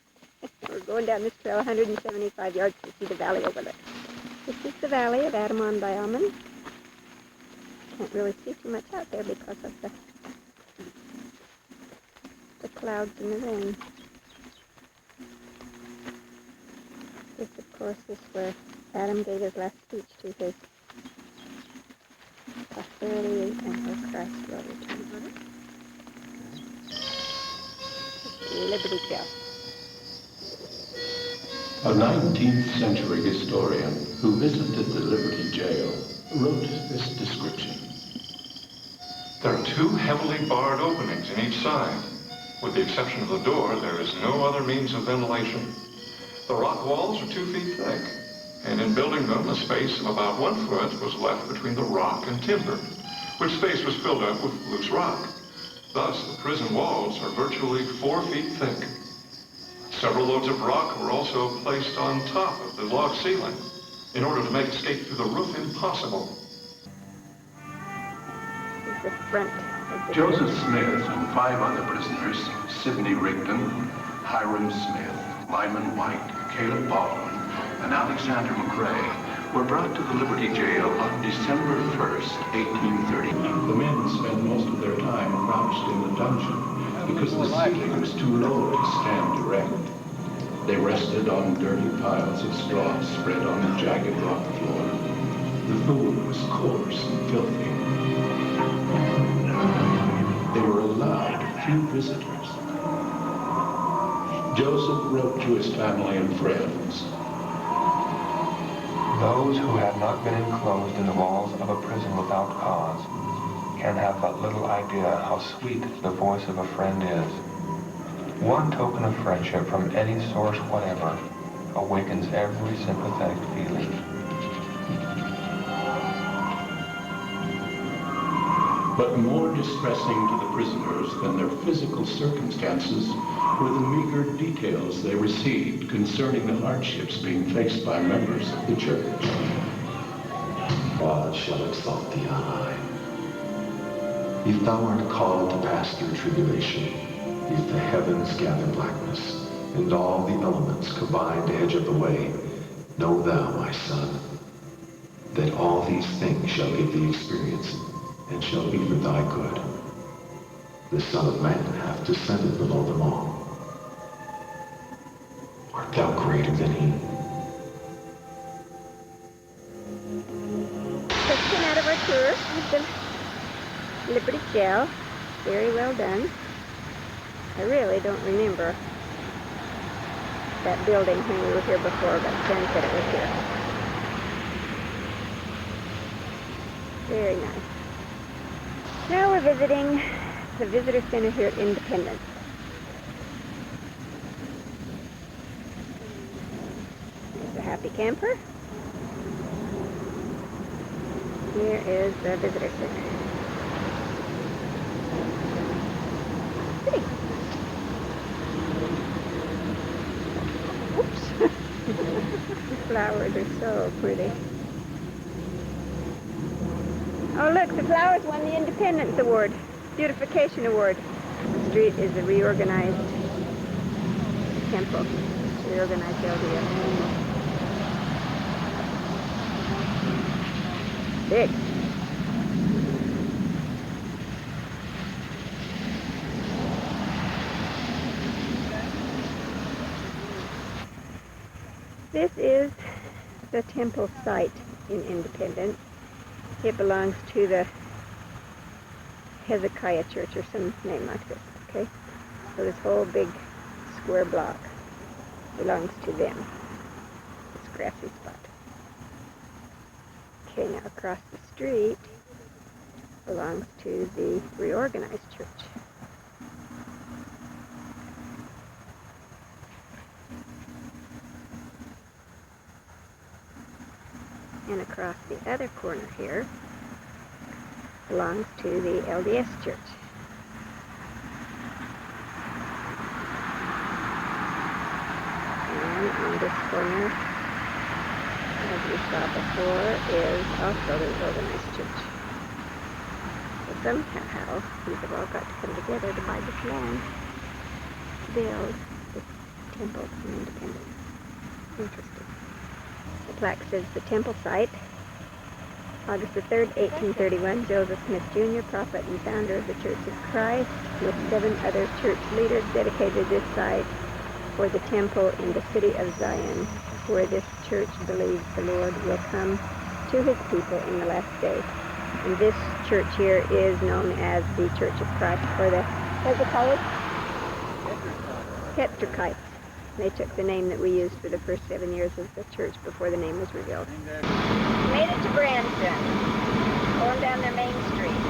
We're going down this trail 175 yards to see the valley over there. This is the valley of Adam on Diamond. Can't really see too much out there because of the clouds and the rain. This, of course, is where Adam gave his last speech to his posterity and where Christ will return. Liberty Jail. A 19th century historian who visited the Liberty Jail wrote this description. There are 2 heavily barred openings in each side. With the exception of the door, there is no other means of ventilation. The rock walls are 2 feet thick, and in building them, a space of about 1 foot was left between the rock and timber, which space was filled up with loose rock. Thus, the prison walls are virtually 4 feet thick. Several loads of rock were also placed on top of the log ceiling in order to make escape through the roof impossible. This is the front of the Joseph Smith and 5 other prisoners, Sidney Rigdon, Hiram Smith, Lyman White, Caleb Baldwin, and Alexander McRae, were brought to the Liberty Jail on December 1st, 1830. The men spent most of their time crouched in the dungeon because the ceiling was too low to stand erect. They rested on dirty piles of straw spread on the jagged rock floor. The food was coarse and filthy. They were allowed few visitors. Joseph wrote to his family and friends. Those who have not been enclosed in the walls of a prison without cause can have but little idea how sweet the voice of a friend is. One token of friendship from any source whatever awakens every sympathetic feeling. But more distressing to the prisoners than their physical circumstances were the meager details they received concerning the hardships being faced by members of the church. God shall exalt thee on high. If thou art called to pass through tribulation, if the heavens gather blackness, and all the elements combine to hedge up the way, know thou, my son, that all these things shall give thee experience, and shall be for thy good. The Son of Man hath descended below them all. Art thou greater than he? Section out of our tour with the Liberty Jail. Very well done. I really don't remember that building when we were here before, but Ken said it was here. Very nice. Now we're visiting the visitor center here at Independence. There's a happy camper. Here is the visitor center. Pretty. Oops. The flowers are so pretty. Oh look, the flowers won the Independence Award, Beautification Award. The street is a reorganized temple, reorganized LDS. Big. This is the temple site in Independence. It belongs to the Hezekiah Church or some name like this, okay? So this whole big square block belongs to them, this grassy spot. Okay, now across the street belongs to the reorganized church. And across the other corner here belongs to the LDS church. And on this corner, as we saw before, is also the organized church. So somehow these have all got to come together to buy this land to build this temple in Independence. Interesting. The plaque says the temple site, August the 3rd, 1831, Joseph Smith Jr., prophet and founder of the Church of Christ, with 7 other church leaders, dedicated this site for the temple in the city of Zion, where this church believes the Lord will come to his people in the last day. And this church here is known as the Church of Christ, or the, what's it called? Tetrakites. They took the name that we used for the first 7 years of the church before the name was revealed. Made it to Branson. Going down their main street.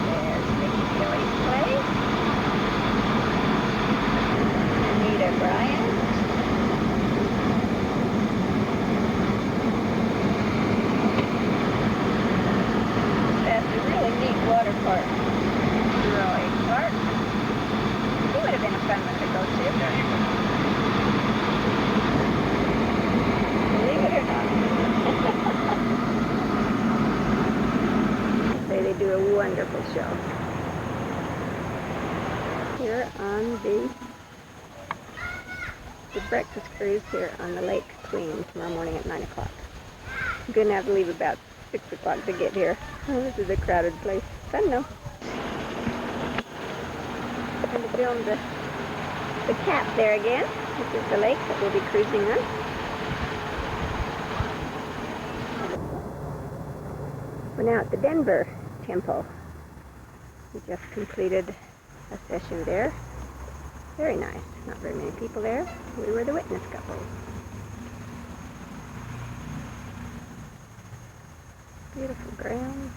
There's Mickey Kelly's place. Anita Bryant. That's a really neat water park. Roy Park. He would have been a fun one to go to. Yeah, he would. Believe it or not. Say they do a wonderful show. Here on the breakfast cruise here on the Lake Queen tomorrow morning at 9 o'clock. I'm going to have to leave about 6 o'clock to get here. Oh, this is a crowded place. Fun though. And to film the cap there again. This is the lake that we'll be cruising on. now at the Denver temple. We just completed a session there. Very nice. Not very many people there. We were the witness couple. Beautiful grounds.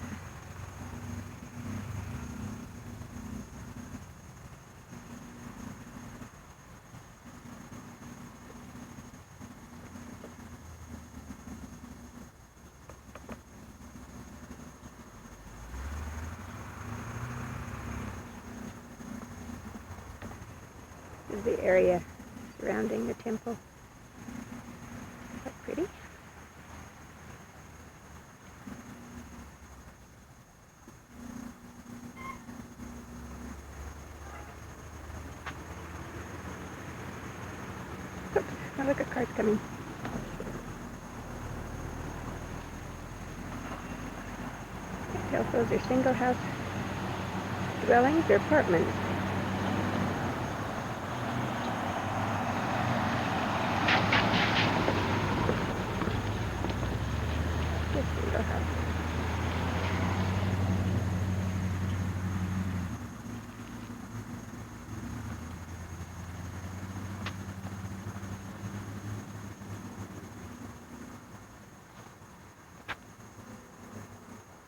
This is the area surrounding the temple. Quite pretty. Oops, oh look, a car's coming. I can't tell if those are single house dwellings or apartments. Single house.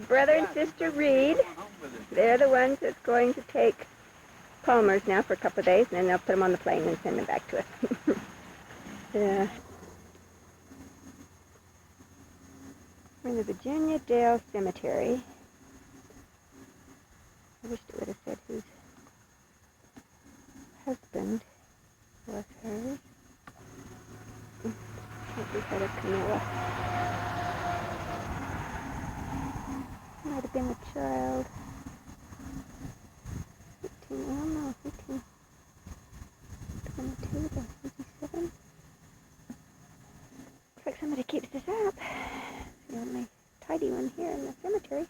Brother and sister Reed, they're the ones that's going to take Palmer's now for a couple of days, and then they'll put them on the plane and send them back to us. Yeah. We're in the Virginia Dale Cemetery. I wish it would have said whose husband was hers. I think we had a Camilla. Might have been a child. 18, I don't know, 18, 22 to 57. Looks like somebody keeps this up. It's the only tidy one here in the cemetery.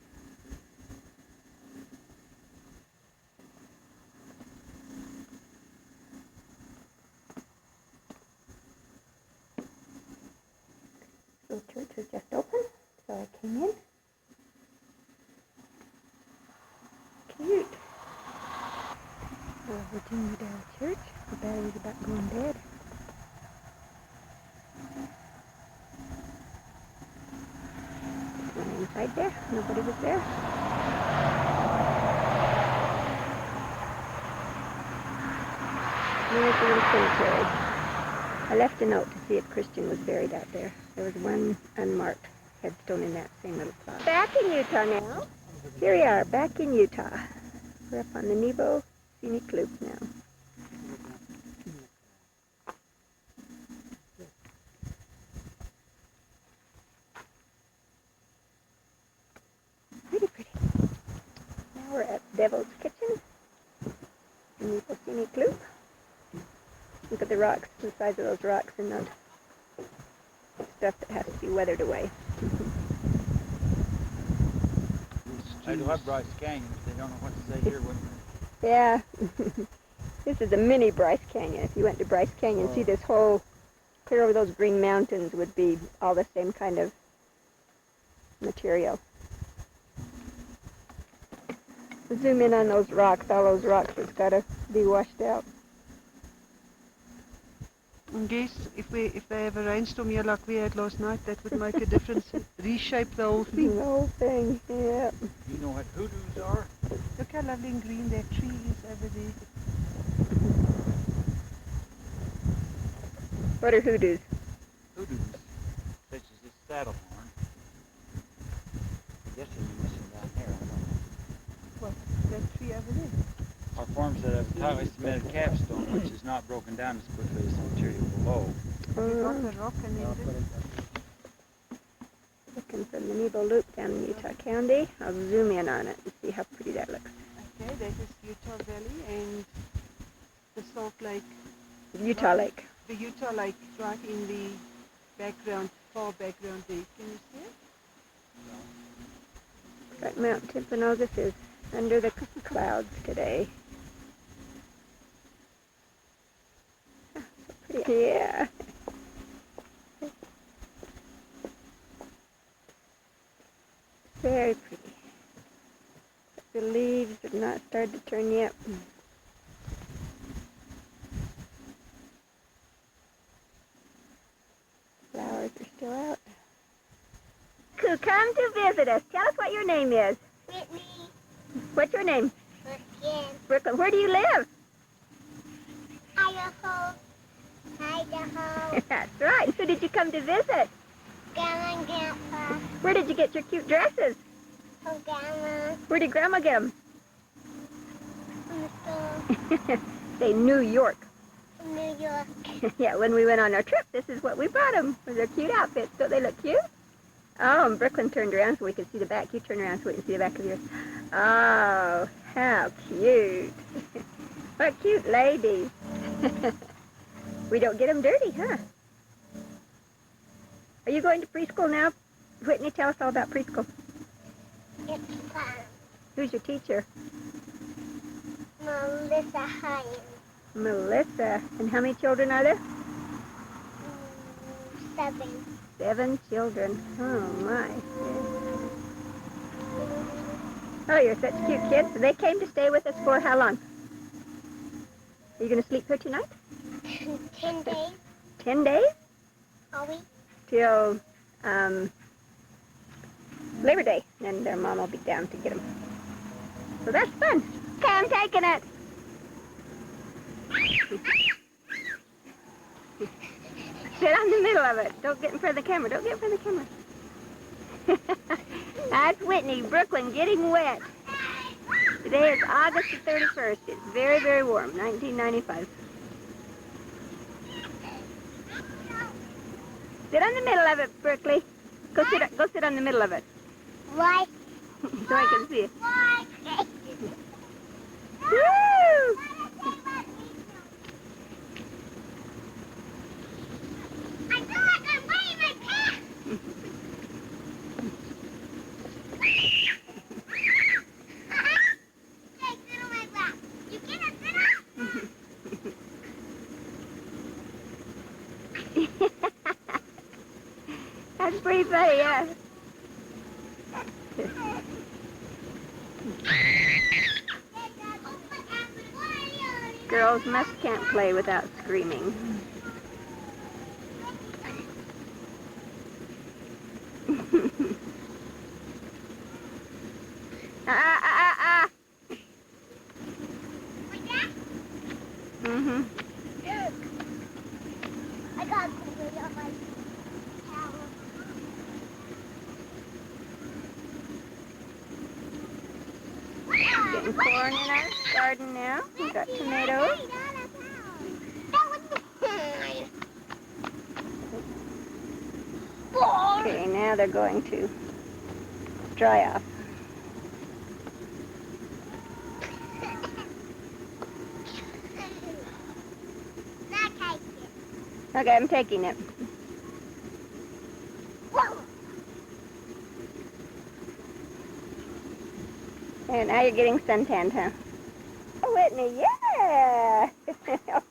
The church was just open, so I came in. Cute. Virginia Dale Church. The battery's about going dead. Just went inside there. Nobody was there. There's the little cemetery. I left a note to see if Christian was buried out there. There was one unmarked headstone in that same little plot. Back in Utah now. Here we are, back in Utah. We're up on the Nebo Scenic Loop now. Pretty pretty. Now we're at Devil's Kitchen, the Nebo Scenic Loop. Look at the rocks, the size of those rocks and the stuff that has to be weathered away. I love Bryce Canyon, but they don't know what to say here. Yeah. This is a mini Bryce Canyon. If you went to Bryce Canyon, see this whole, clear over those green mountains would be all the same kind of material. Zoom in on those rocks. All those rocks that's got to be washed out. I guess if they have a rainstorm here like we had last night, that would make a difference. Reshape the whole thing. The whole thing, yeah. You know what hoodoos are? Look how lovely and green that tree is over there. What are hoodoos? Hoodoos, such as this saddle horn. I guess you're missing down here, I don't know. What? That tree over there? Are forms that have a tightly cemented capstone, which is not broken down as quickly as the material below. You got the rock and then Looking from the Nebo Loop down in Utah County. I'll zoom in on it and see how pretty that looks. Okay, that is Utah Valley and the Salt Lake. Utah Lake. The Utah Lake right in the background, far background there. Can you see it? Got Mount Timpanogos is under the clouds today. Ah, so pretty. Yeah. Very pretty. has not started to turn yet. Flowers are still out. Who come to visit us? Tell us what your name is. Whitney. What's your name? Brooklyn. Brooklyn. Where do you live? Idaho. Idaho. That's right. Who did you come to visit? Grandma and Grandpa. Where did you get your cute dresses? From Grandma. Where did Grandma get them? From the store. Say New York. From New York. Yeah, when we went on our trip, this is what we brought them. They're cute outfits. Don't they look cute? Oh, and Brooklyn turned around so we could see the back. You turn around so we can see the back of yours. Oh, how cute. What cute ladies. We don't get them dirty, huh? Are you going to preschool now? Whitney, tell us all about preschool. It's fun. Who's your teacher? Melissa Hines. Melissa. And how many children are there? 7. 7 children. Oh, my. Oh, you're such cute kids. They came to stay with us for how long? Are you going to sleep here tonight? 10 days. 10 days? Are we? Till Labor Day. Then their mom will be down to get them. So that's fun. Okay, I'm taking it. Sit on the middle of it. Don't get in front of the camera. Don't get in front of the camera. That's Whitney, Brooklyn, getting wet. Today is August the 31st. It's very, very warm. 1995. Sit on the middle of it, Berkeley. Go sit on the middle of it. Why? So I can see it. Why? Woo! I feel like I'm wetting my pants. Okay, sit on my lap. You cannot sit on. That's pretty funny, yeah. Girls can't play without screaming. Mm-hmm. I got glue on my towel. Getting corn in our garden now. We've got tomatoes. Okay, now they're going to dry off. Okay, I'm taking it. And now you're getting suntanned, huh? Oh, Whitney, yeah! That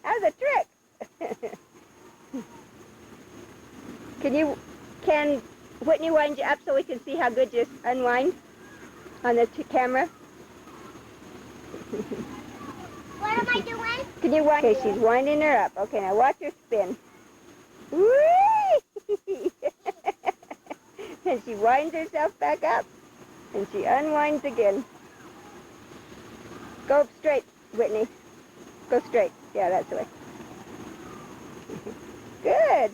was a trick. Can Whitney wind you up so we can see how good you unwind on the camera? What am I doing? Can you wind? Okay, she's winding her up. Okay, now watch her spin. Whee! And she winds herself back up, and she unwinds again. Go straight, Whitney. Go straight. Yeah, that's the way. Good.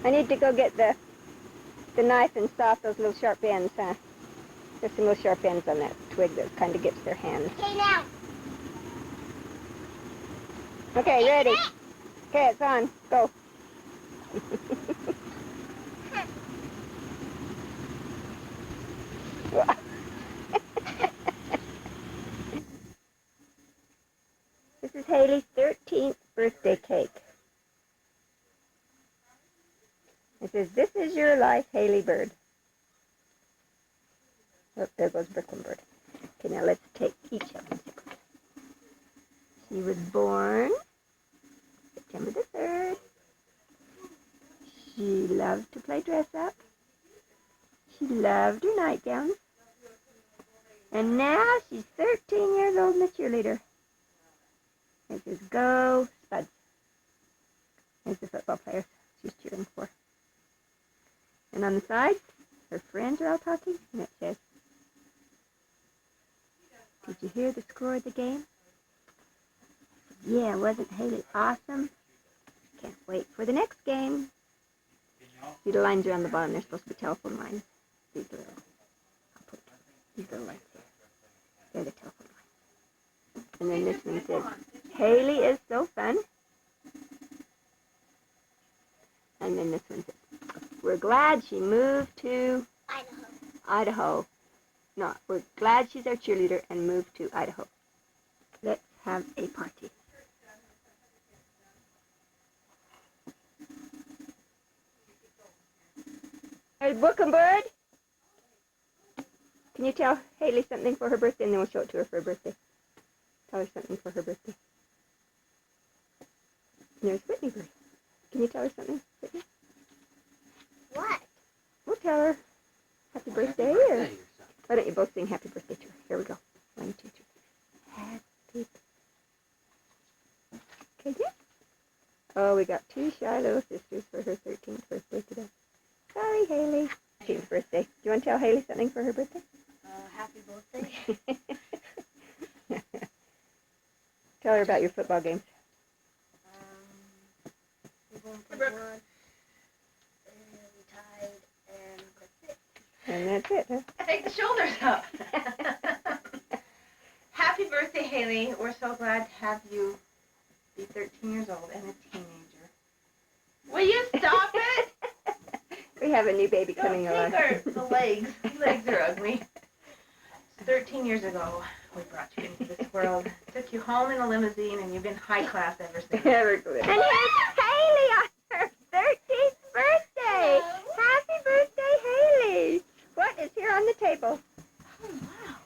I need to go get the knife and saw off those little sharp ends, huh? There's some little sharp ends on that twig that kind of gets their hands. Okay, now. Okay, ready. Okay, it's on. Go. This is Haley's 13th birthday cake. It says, "This is your life, Haley Bird." Oh, there goes Brooklyn Bird. Okay, now let's take each of them. She was born September the 3rd. She loved to play dress up. She She loved her nightgowns. And now she's 13 years old and a cheerleader. It says, go Spuds. There's the football players she's cheering for. And on the side, her friends are all talking, and it says, did you hear the score of the game? Yeah, wasn't Haley awesome? Can't wait for the next game. See, the lines are on the bottom. They're supposed to be telephone lines. These little, I'll put these little lines here. They're the telephone lines. And then this one says, Haley is so fun. And then this one says, we're glad she moved to Idaho. No, we're glad she's our cheerleader and moved to Idaho. Let's have a party. There's Bookin' Bird. Can you tell Haley something for her birthday, and then we'll show it to her for her birthday. Tell her something for her birthday. And there's Whitney Bird. Can you tell her something, Whitney? What? We'll tell her happy birthday. Or why don't you both sing happy birthday to her? Here we go. 1, 2, 3. Happy. Okay, yeah. Oh, we got 2 shy little sisters for her 13th birthday today. Sorry, Haley. 13th birthday. Do you want to tell Haley something for her birthday? Happy birthday. Tell her about your football games. We're going for one, and we tied, and that's it. And that's it, huh? Take the shoulders up. Happy birthday, Haley. We're so glad to have you be 13 years old and a teenager. Will you stop it? We have a new baby coming along. The legs. The legs are ugly. 13 years ago, we brought you into this world, took you home in a limousine, and you've been high class ever since. And here's Haley on her 13th birthday. Happy birthday, Haley. What is here on the table? Oh, wow.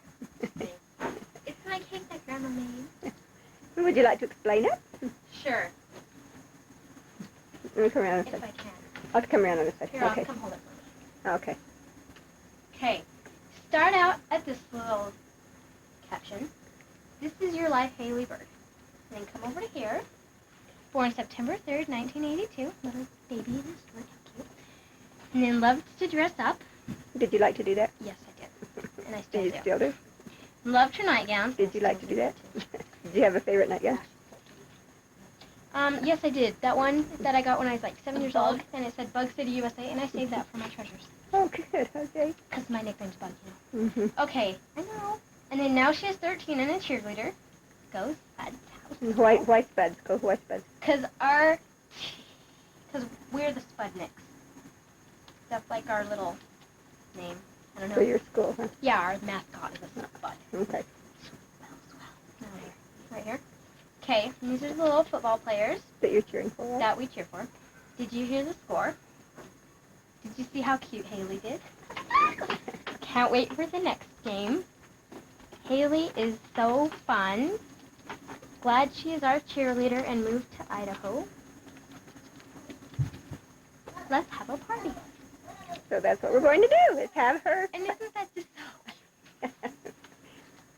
It's my cake that Grandma made. Would you like to explain it? Sure. Let me come around this If side. I can. I'll come around on this side. Here, Okay. I'll come hold it for me. Okay. Okay. Start out at this little caption. This is your life, Haley Bird. And then come over to here. Born September 3rd, 1982. Little baby in a store. How cute. And then loves to dress up. Did you like to do that? Yes, I did. And I still Do you do. still do? Loved her nightgown. Did you like to do that? Did you have a favorite nightgown? Yes, I did. That one that I got when I was like 7 years old, and it said Bug City, USA, and I saved that for my treasures. Oh, good. Okay. Because my nickname's Bug, you know. Mm-hmm. Okay, I know. And then now she is 13 and a cheerleader. Go Spuds. Why Spuds? Go why Spuds? Because we're the Spudniks. That's like our little name. I don't know. For your school, huh? Yeah, our mascot is a Spud. Okay. Right here. Okay, these are the little football players. That you're cheering for, right? That we cheer for. Did you hear the score? Did you see how cute Haley did? Can't wait for the next game. Haley is so fun. Glad she is our cheerleader and moved to Idaho. Let's have a party. So that's what we're going to do, is have her. And isn't that just so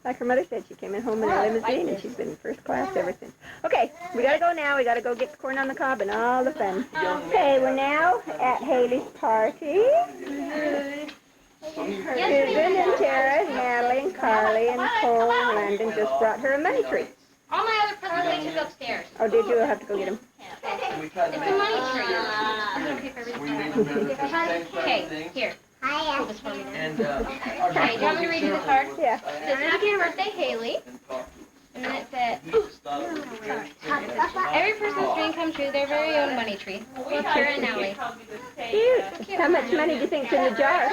Like her mother said, she came in home in a limousine, and she's been first class ever since. Okay, we got to go now. We got to go get the corn on the cob and all the fun. Okay, we're now at Haley's party. Susan and Tara, Natalie and Carly and Cole and Landon just brought her a money tree. all my other presents I took upstairs. Oh, did you? I'll have to go get them. It's a money tree. Okay, here. Hold this for me now. Okay, do you want me to read you the card? Yeah. It says, happy birthday, Haley. And then it said, every person's dream come true, their very own money tree. Well, Tara and Natalie. Cute. How much money do you think's in the jar?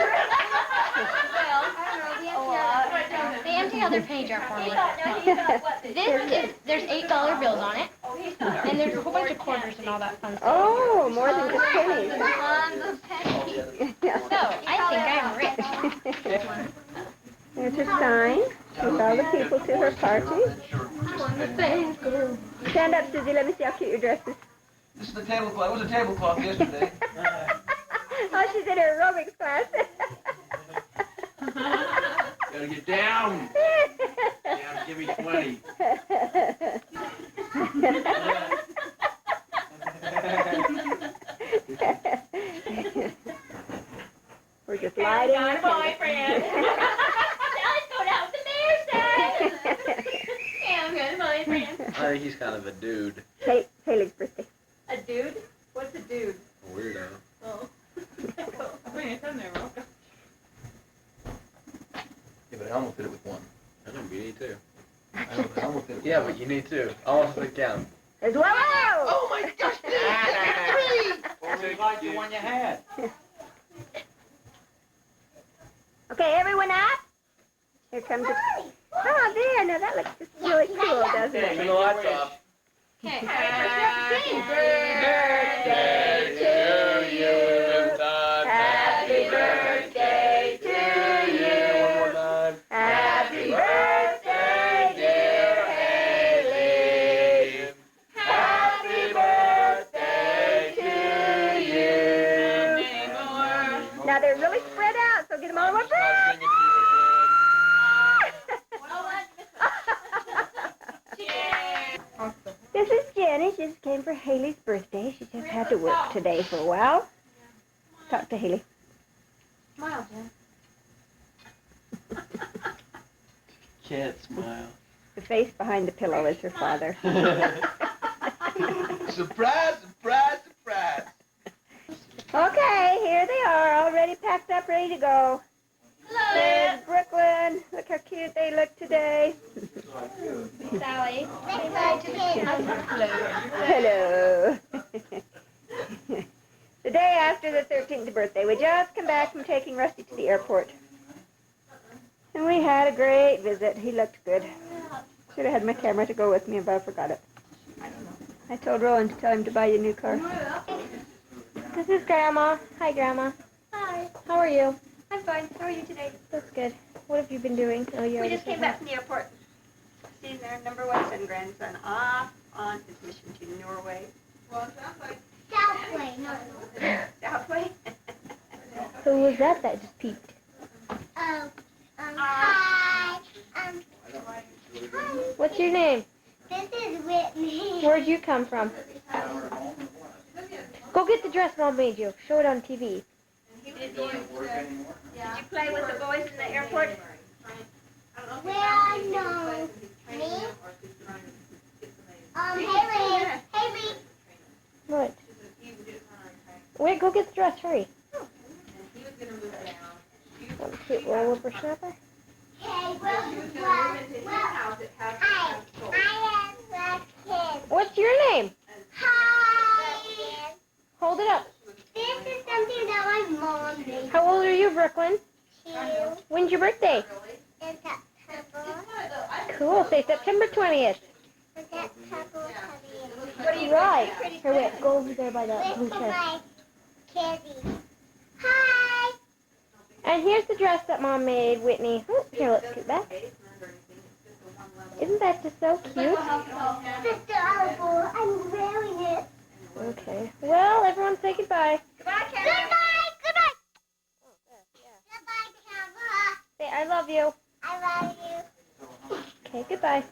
They empty out their penny jar for me. There's $8 bills on it. And there's a whole bunch of quarters and all that fun stuff. Oh, more than just pennies. So, I think I'm rich. There's her sign with all the people to her party. Stand up, Susie. Let me see how cute your dress is. This is the tablecloth. It was a tablecloth yesterday. Oh, she's in her aerobics class. Gotta get down. Down, give me 20. We're just lighting got a boyfriend. Let's go down to the mayor's side. Yeah, I'm got a boyfriend. I think he's kind of a dude. Haley's birthday. A dude? What's a dude? A weirdo. Oh. Putting your thumb there, Rocco. Yeah, but I almost did it with one. I know, you need two. I almost did it with Yeah, one. but you need two. Almost did count. As well. Oh my gosh, three! Or we like the one you had. Okay, everyone up? Here comes the... Oh, there. Now that looks just really cool, doesn't Okay, it? turn the lights off. Okay. Happy birthday to you. Happy birthday to you. One more time. Happy birthday, dear Haley. Happy birthday to you. Now they're really spread out, so get them all in one breath. This is Jenny. She just came for Haley's birthday. She just had to work today for a while. Talk to Haley. Smile, Jen. Can't smile. The face behind the pillow is her father. Surprise, surprise, surprise. Okay, here they are, all ready, packed up, ready to go. Hello. There's Brooklyn. Look how cute they look today. Sally. Say hi to the camera. Hello. The day after the 13th birthday, we just come back from taking Rusty to the airport. And we had a great visit. He looked good. Should have had my camera to go with me, but I forgot it. I told Roland to tell him to buy you a new car. This is Grandma. Hi, Grandma. Hi. How are you? I'm fine. How are you today? That's good. What have you been doing? Oh, you We just came back from the airport. Seeing their number one son grandson off on his mission to Norway. Southway, no. Southway? Who was that just peeped? Oh, hi. What's your name? This is Whitney. Where'd you come from? Go get the dress Mom made you. Show it on TV. Did you play with the boys in the airport? Well, no. Me? Haley. Haley. What? Wait, go get the dress. Hurry. What a cute little whippersnapper. Hey, well, What's your name? hi. Hold it up. This is something that my mom made. How old are you, Brooklyn? 2 When's your birthday? in September. Cool. Say September 20th. What are you Right. Here, wait. Go over there by the blue This is chair. my kitty. Hi. And here's the dress that Mom made, Whitney. Oh, here, let's scoot back. Isn't that just so cute? It's adorable. I'm wearing it. Okay. Well, everyone say goodbye. Goodbye, Karen. Goodbye. Goodbye. Goodbye, Camera. Say I love you. I love you. Okay, goodbye.